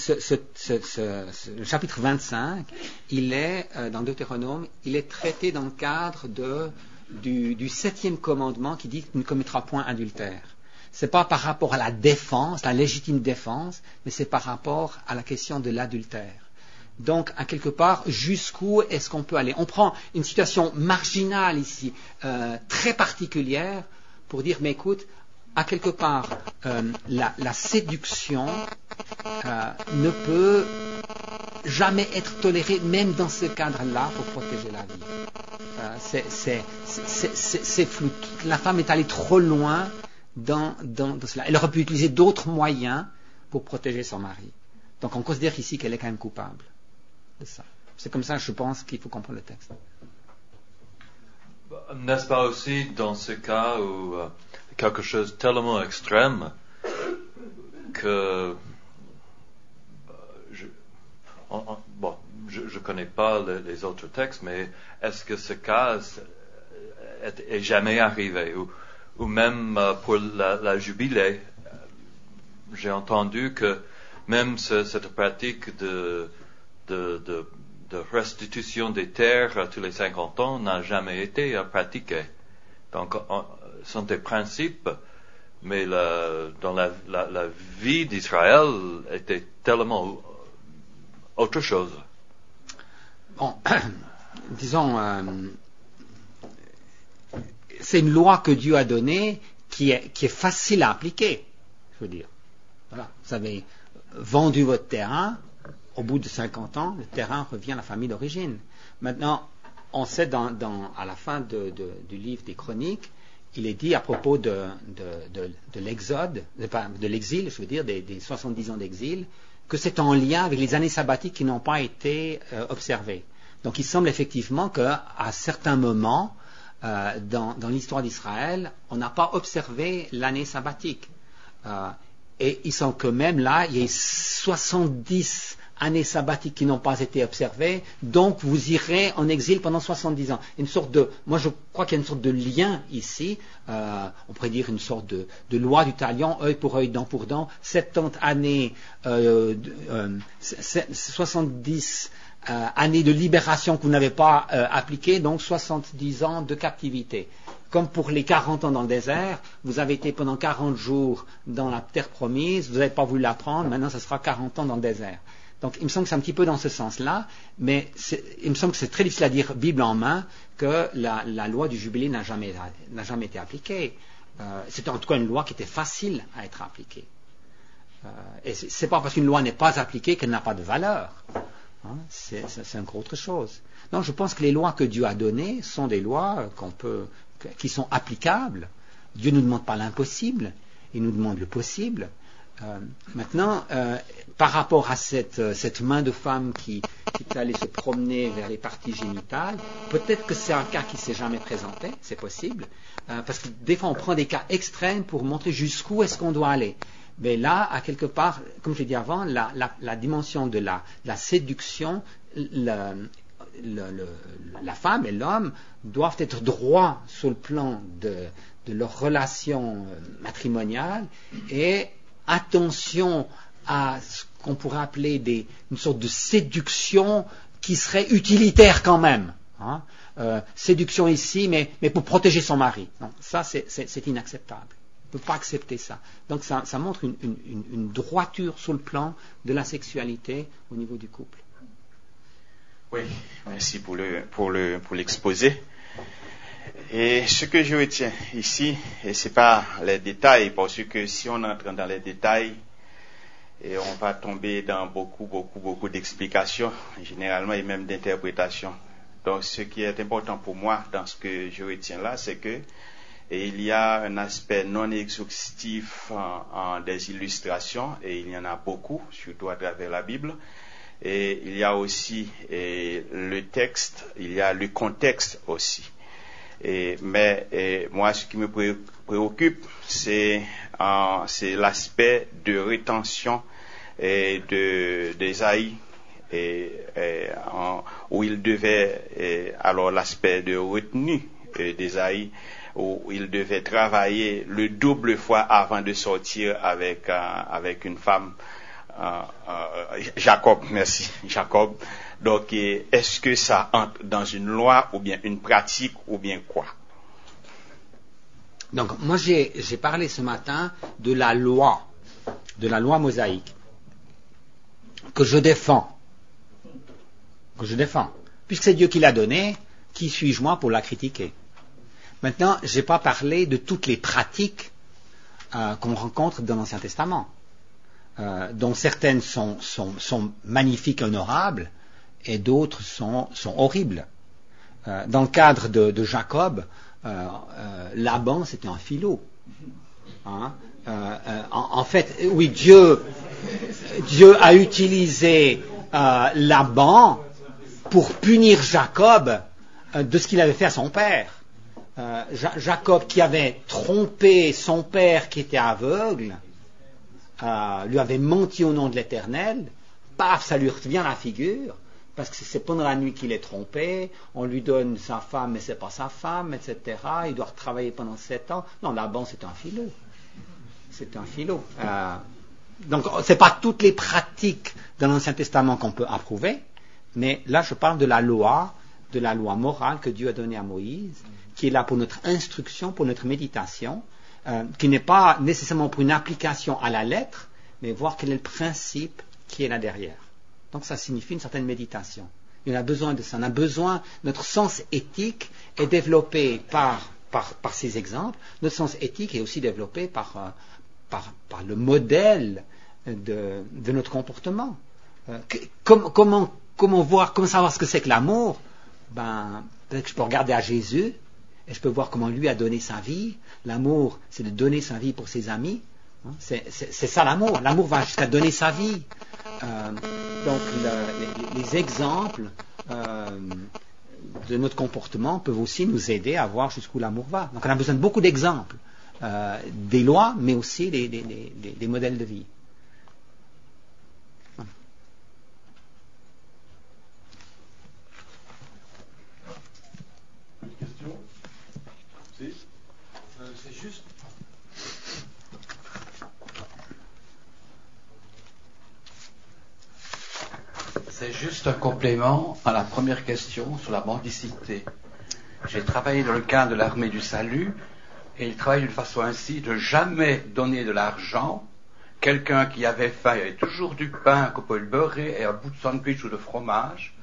le chapitre 25, il est, dans Deutéronome, il est traité dans le cadre du 7e commandement qui dit que tu ne commettras point adultère. Ce n'est pas par rapport à la défense, la légitime défense, mais c'est par rapport à la question de l'adultère. Donc, à quelque part, jusqu'où est-ce qu'on peut aller? On prend une situation marginale ici, très particulière, pour dire, mais écoute, à quelque part, la séduction ne peut jamais être tolérée, même dans ce cadre-là, pour protéger la vie. C'est flou. La femme est allée trop loin dans cela. Elle aurait pu utiliser d'autres moyens pour protéger son mari. Donc, on considère ici qu'elle est quand même coupable. C'est comme ça, je pense, qu'il faut comprendre le texte. N'est-ce pas aussi dans ce cas où quelque chose tellement extrême que je connais pas les autres textes, mais est-ce que ce cas est jamais arrivé ou même pour la jubilée, j'ai entendu que même cette pratique de restitution des terres tous les 50 ans n'a jamais été pratiquée. Donc, ce sont des principes, mais dans la vie d'Israël était tellement autre chose. Bon, disons, c'est une loi que Dieu a donnée qui est facile à appliquer, je veux dire. Voilà, vous avez vendu votre terrain. Au bout de 50 ans, le terrain revient à la famille d'origine. Maintenant, on sait à la fin du livre des Chroniques, il est dit à propos de l'exode, de l'exil, je veux dire, des 70 ans d'exil, que c'est en lien avec les années sabbatiques qui n'ont pas été observées. Donc il semble effectivement qu'à certains moments, dans l'histoire d'Israël, on n'a pas observé l'année sabbatique. Et il semble que même là, il y a 70 années sabbatiques qui n'ont pas été observées, donc vous irez en exil pendant 70 ans. Moi je crois qu'il y a une sorte de lien ici, on pourrait dire une sorte de loi du talion, œil pour œil, dent pour dent, 70 années, 70 années de libération que vous n'avez pas appliquées, donc 70 ans de captivité. Comme pour les 40 ans dans le désert, vous avez été pendant 40 jours dans la terre promise, vous n'avez pas voulu la prendre, maintenant ce sera 40 ans dans le désert. Donc, il me semble que c'est un petit peu dans ce sens-là, mais il me semble que c'est très difficile à dire, Bible en main, que la loi du jubilé n'a jamais été appliquée. C'était en tout cas une loi qui était facile à être appliquée. Et c'est pas parce qu'une loi n'est pas appliquée qu'elle n'a pas de valeur. Hein, c'est encore autre chose. Non, je pense que les lois que Dieu a données sont des lois qui sont applicables. Dieu ne nous demande pas l'impossible, il nous demande le possible. Maintenant, par rapport à cette main de femme qui est allée se promener vers les parties génitales, peut-être que c'est un cas qui ne s'est jamais présenté, c'est possible, parce que des fois on prend des cas extrêmes pour montrer jusqu'où est-ce qu'on doit aller. Mais là, à quelque part, comme je l'ai dit avant, la dimension de la séduction, la femme et l'homme doivent être droits sur le plan de leur relation matrimoniale et attention à ce qu'on pourrait appeler une sorte de séduction qui serait utilitaire quand même. Hein. Séduction ici, mais pour protéger son mari. Non, ça, c'est inacceptable. On ne peut pas accepter ça. Donc ça montre une droiture sur le plan de la sexualité au niveau du couple. Oui, merci pour l'exposé. Et ce que je retiens ici, et c'est pas les détails, parce que si on entre dans les détails, et on va tomber dans beaucoup d'explications, généralement, et même d'interprétations. Donc, ce qui est important pour moi dans ce que je retiens là, c'est que il y a un aspect non exhaustif en des illustrations, et il y en a beaucoup, surtout à travers la Bible. Et il y a aussi le texte, il y a le contexte aussi. Mais moi, ce qui me préoccupe, c'est l'aspect de rétention d'Ésaïe, où il devait, alors l'aspect de retenue d'Ésaïe, où il devait travailler le double fois avant de sortir avec une femme. Jacob, merci, Jacob. Donc, est-ce que ça entre dans une loi ou bien une pratique ou bien quoi? Donc, moi, j'ai parlé ce matin de la loi mosaïque, que je défends. Puisque c'est Dieu qui l'a donnée, qui suis-je moi pour la critiquer? Maintenant, je n'ai pas parlé de toutes les pratiques qu'on rencontre dans l'Ancien Testament. Dont certaines sont magnifiques et honorables, et d'autres sont horribles. Dans le cadre de Jacob, Laban, c'était un philo. Hein? En fait, oui, Dieu a utilisé Laban pour punir Jacob de ce qu'il avait fait à son père. Jacob, qui avait trompé son père qui était aveugle, lui avait menti au nom de l'Éternel, paf, ça lui revient à la figure, parce que c'est pendant la nuit qu'il est trompé, on lui donne sa femme, mais c'est pas sa femme, etc. Il doit travailler pendant 7 ans. Non, Laban, c'est un philo. Donc, c'est pas toutes les pratiques dans l'Ancien Testament qu'on peut approuver, mais là, je parle de la loi morale que Dieu a donnée à Moïse, qui est là pour notre instruction, pour notre méditation, qui n'est pas nécessairement pour une application à la lettre, mais voir quel est le principe qui est là derrière. Donc ça signifie une certaine méditation. Il a besoin de ça. On a besoin, notre sens éthique est développé par ces exemples. Notre sens éthique est aussi développé par le modèle de notre comportement. Comment savoir ce que c'est que l'amour? Peut-être que je peux regarder à Jésus et je peux voir comment lui a donné sa vie. L'amour, c'est de donner sa vie pour ses amis. C'est ça l'amour. L'amour va jusqu'à donner sa vie. Donc les exemples de notre comportement peuvent aussi nous aider à voir jusqu'où l'amour va. Donc on a besoin de beaucoup d'exemples, des lois, mais aussi des modèles de vie. C'est juste un complément à la première question sur la mendicité. J'ai travaillé dans le cadre de l'armée du salut et il travaille d'une façon ainsi de jamais donner de l'argent quelqu'un qui avait faim, il y avait toujours du pain qu'on pouvait le beurrer et un bout de sandwich ou de fromage.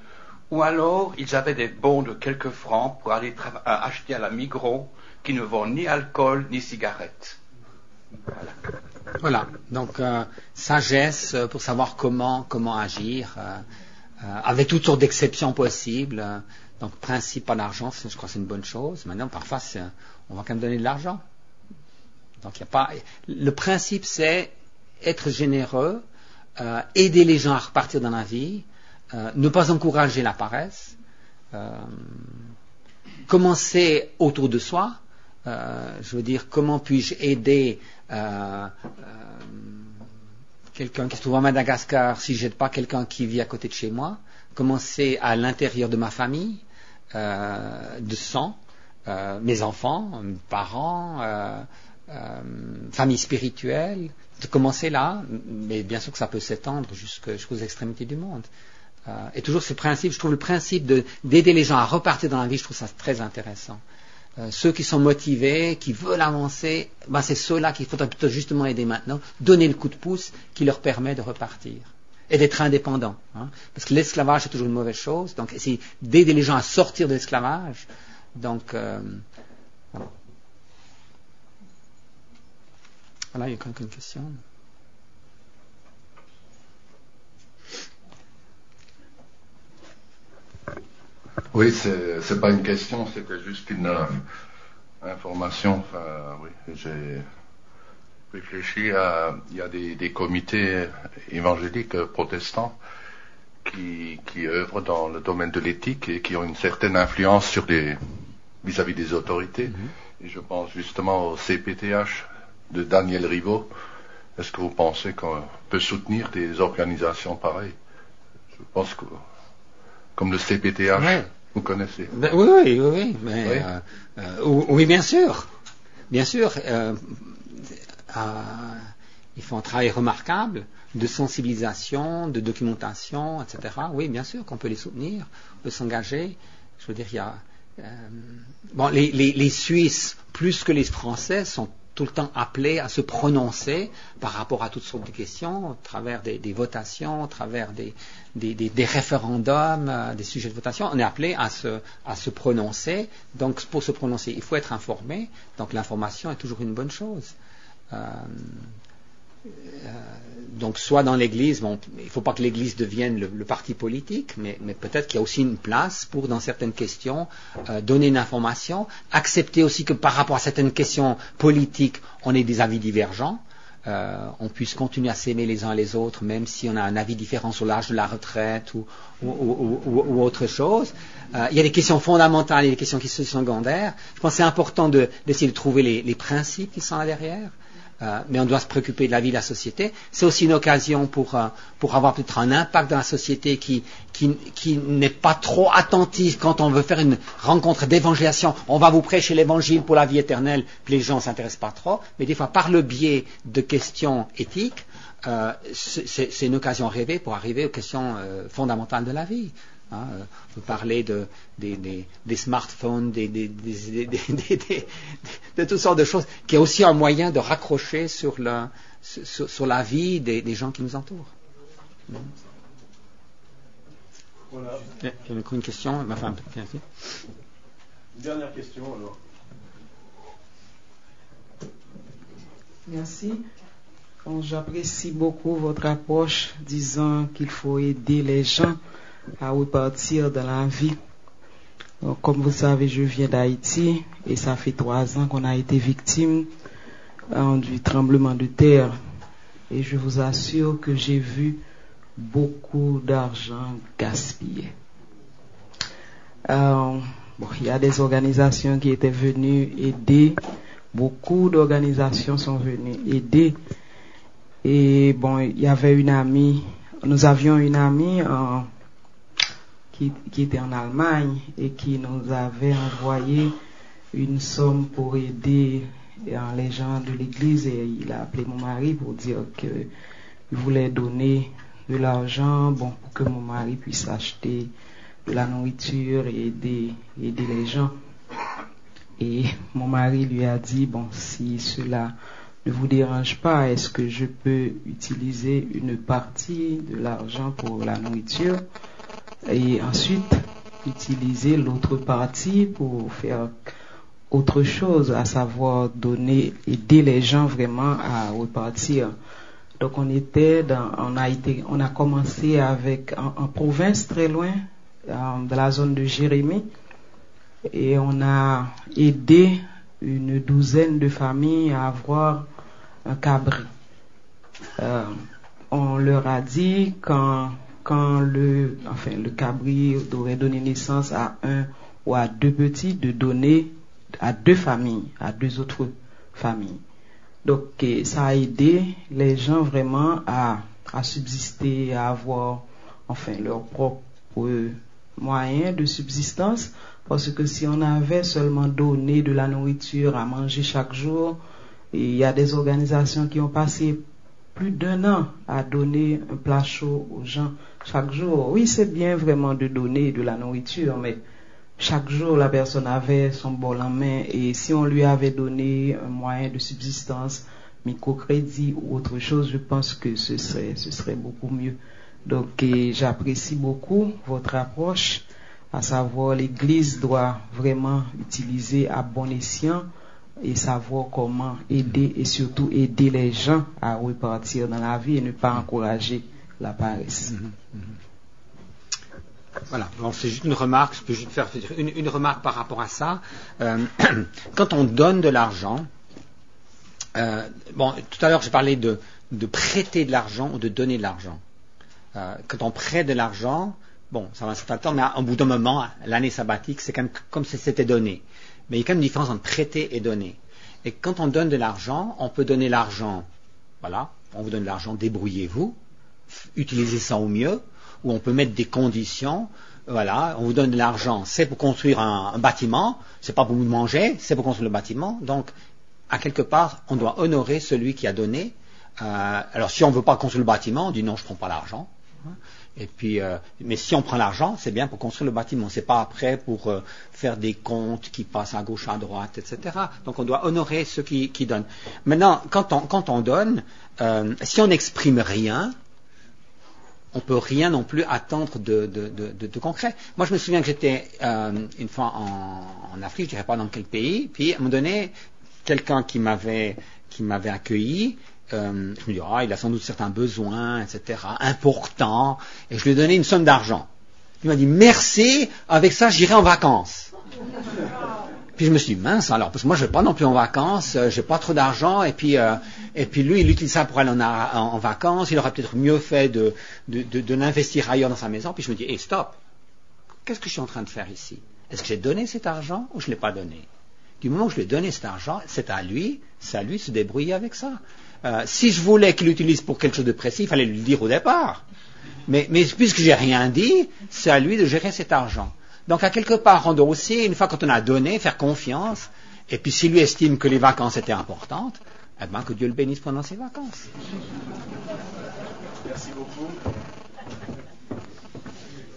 Ou alors, ils avaient des bons de quelques francs pour aller acheter à la Migros, qui ne vend ni alcool ni cigarettes. Voilà, donc sagesse pour savoir comment agir, avec toutes sortes d'exceptions possibles. Donc principe pas d'argent, je crois que c'est une bonne chose. Maintenant, parfois, on va quand même donner de l'argent. Donc il y a pas. Le principe, c'est être généreux, aider les gens à repartir dans la vie, ne pas encourager la paresse, commencer autour de soi. Je veux dire, comment puis-je aider quelqu'un qui se trouve à Madagascar si je n'aide pas quelqu'un qui vit à côté de chez moi? Commencer à l'intérieur de ma famille, de sang, mes enfants, mes parents, famille spirituelle. De commencer là, mais bien sûr que ça peut s'étendre jusqu'aux extrémités du monde. Et toujours ce principe, je trouve le principe d'aider les gens à repartir dans la vie, je trouve ça très intéressant. Ceux qui sont motivés, qui veulent avancer, c'est ceux-là qu'il faudrait plutôt justement aider maintenant, donner le coup de pouce qui leur permet de repartir et d'être indépendants. Parce que l'esclavage c'est toujours une mauvaise chose, donc essayer d'aider les gens à sortir de l'esclavage. Donc voilà, il y a quelqu'un une question. Oui, c'est pas une question, c'était juste une information. Oui, j'ai réfléchi il y a des comités évangéliques protestants qui œuvrent dans le domaine de l'éthique et qui ont une certaine influence vis-à-vis des autorités. Et je pense justement au CPTH de Daniel Rivaud. Est-ce que vous pensez qu'on peut soutenir des organisations pareilles? Je pense que comme le CPTH, ouais. Vous connaissez? Oui. Mais, oui, bien sûr. Bien sûr. Ils font un travail remarquable de sensibilisation, de documentation, etc. Oui, bien sûr qu'on peut les soutenir, on peut s'engager. Je veux dire, il y a... les Suisses, plus que les Français, sont tout le temps appelés à se prononcer par rapport à toutes sortes de questions, à travers des votations, à travers des référendums, des sujets de votation. On est appelé à se prononcer. Donc, pour se prononcer, il faut être informé. Donc, l'information est toujours une bonne chose. Donc, soit dans l'Église, il ne faut pas que l'Église devienne le parti politique, mais peut-être qu'il y a aussi une place pour, dans certaines questions, donner une information, accepter aussi que par rapport à certaines questions politiques, on ait des avis divergents, on puisse continuer à s'aimer les uns les autres, même si on a un avis différent sur l'âge de la retraite ou autre chose. Il y a des questions fondamentales et des questions qui sont secondaires. Je pense que c'est important d'essayer de trouver les principes qui sont là derrière. Mais on doit se préoccuper de la vie de la société. C'est aussi une occasion pour avoir peut-être un impact dans la société qui n'est pas trop attentif quand on veut faire une rencontre d'évangélisation. On va vous prêcher l'évangile pour la vie éternelle, puis les gens ne s'intéressent pas trop. Mais des fois, par le biais de questions éthiques, c'est une occasion rêvée pour arriver aux questions fondamentales de la vie. On peut parler des smartphones, de toutes sortes de choses, qui est aussi un moyen de raccrocher sur la vie des gens qui nous entourent. Voilà. Il y a une question. Une dernière question alors. Merci. J'apprécie beaucoup votre approche disant qu'il faut aider les gens à repartir dans la vie. Comme vous savez, je viens d'Haïti et ça fait 3 ans qu'on a été victime du tremblement de terre. Et je vous assure que j'ai vu beaucoup d'argent gaspillé. Il y a des organisations qui étaient venues aider. Beaucoup d'organisations sont venues aider. Et il y avait une amie. Nous avions une amie qui était en Allemagne et qui nous avait envoyé une somme pour aider les gens de l'église, et il a appelé mon mari pour dire qu'il voulait donner de l'argent pour que mon mari puisse acheter de la nourriture et aider les gens. Et mon mari lui a dit, si cela ne vous dérange pas, est-ce que je peux utiliser une partie de l'argent pour la nourriture et ensuite utiliser l'autre partie pour faire autre chose, à savoir aider les gens vraiment à repartir. Donc on a commencé en province très loin, dans la zone de Jérémie, et on a aidé une douzaine de familles à avoir un cabri. On leur a dit quand le cabri aurait donné naissance à un ou à deux petits, de donner à deux familles, à deux autres familles. Donc ça a aidé les gens vraiment à subsister, à avoir leurs propres moyens de subsistance, parce que si on avait seulement donné de la nourriture à manger chaque jour, il y a des organisations qui ont passé plus d'1 an à donner un plat chaud aux gens chaque jour. Oui, c'est bien vraiment de donner de la nourriture, mais chaque jour, la personne avait son bol en main, et si on lui avait donné un moyen de subsistance, microcrédit ou autre chose, je pense que ce serait beaucoup mieux. Donc, j'apprécie beaucoup votre approche, à savoir l'Église doit vraiment utiliser à bon escient et savoir comment aider, et surtout aider les gens à repartir dans la vie et ne pas encourager la paresse. Voilà, bon, c'est juste une remarque, je peux juste faire une remarque par rapport à ça. Quand on donne de l'argent, tout à l'heure j'ai parlé de prêter de l'argent ou de donner de l'argent. Quand on prête de l'argent, ça va un certain temps, mais au bout d'un moment, l'année sabbatique, c'est comme si c'était donné. Mais il y a quand même une différence entre prêter et donner. Et quand on donne de l'argent, on peut donner l'argent, voilà, on vous donne de l'argent, débrouillez-vous, utilisez ça au mieux, ou on peut mettre des conditions, voilà, on vous donne de l'argent, c'est pour construire un bâtiment, c'est pas pour vous manger, c'est pour construire le bâtiment, donc à quelque part, on doit honorer celui qui a donné. Alors si on ne veut pas construire le bâtiment, on dit non, je ne prends pas l'argent. Et puis, mais si on prend l'argent, c'est bien pour construire le bâtiment. C'est pas après pour faire des comptes qui passent à gauche, à droite, etc. Donc, on doit honorer ceux qui donnent. Maintenant, quand on donne, si on n'exprime rien, on peut rien non plus attendre de concret. Moi, je me souviens que j'étais une fois en Afrique, je dirais pas dans quel pays. Puis, à un moment donné, quelqu'un qui m'avait accueilli. Je me dis, il a sans doute certains besoins, etc., importants, et je lui ai donné une somme d'argent. Il m'a dit, merci, avec ça, j'irai en vacances. Puis je me suis dit, mince, alors, parce que moi, je vais pas non plus en vacances, j'ai pas trop d'argent, et puis lui, il utilise ça pour aller en vacances, il aurait peut-être mieux fait de l'investir ailleurs dans sa maison. Puis je me dis, stop, qu'est-ce que je suis en train de faire ici? Est-ce que j'ai donné cet argent ou je l'ai pas donné? Du moment où je lui ai donné cet argent, c'est à lui de se débrouiller avec ça. Si je voulais qu'il l'utilise pour quelque chose de précis, il fallait lui le dire au départ. Mais puisque j'ai rien dit, c'est à lui de gérer cet argent. Donc à quelque part, on doit aussi, une fois quand on a donné, faire confiance. Et puis s'il lui estime que les vacances étaient importantes, que Dieu le bénisse pendant ses vacances. Merci beaucoup.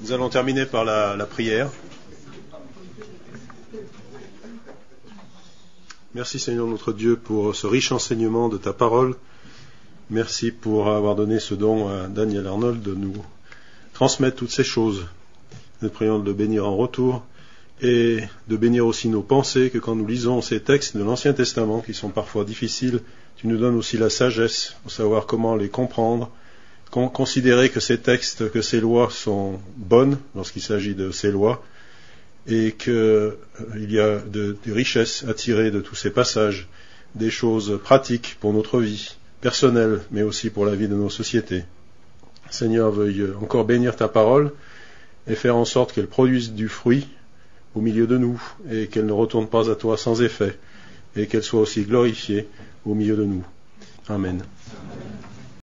Nous allons terminer par la prière. Merci Seigneur notre Dieu pour ce riche enseignement de ta parole. Merci pour avoir donné ce don à Daniel Arnold de nous transmettre toutes ces choses. Nous prions de le bénir en retour et de bénir aussi nos pensées, que quand nous lisons ces textes de l'Ancien Testament qui sont parfois difficiles, tu nous donnes aussi la sagesse pour savoir comment les comprendre, considérer que ces textes, que ces lois sont bonnes lorsqu'il s'agit de ces lois, et qu'il y a des richesses à tirer de tous ces passages, des choses pratiques pour notre vie personnelle, mais aussi pour la vie de nos sociétés. Seigneur, veuille encore bénir ta parole et faire en sorte qu'elle produise du fruit au milieu de nous, et qu'elle ne retourne pas à toi sans effet, et qu'elle soit aussi glorifiée au milieu de nous. Amen.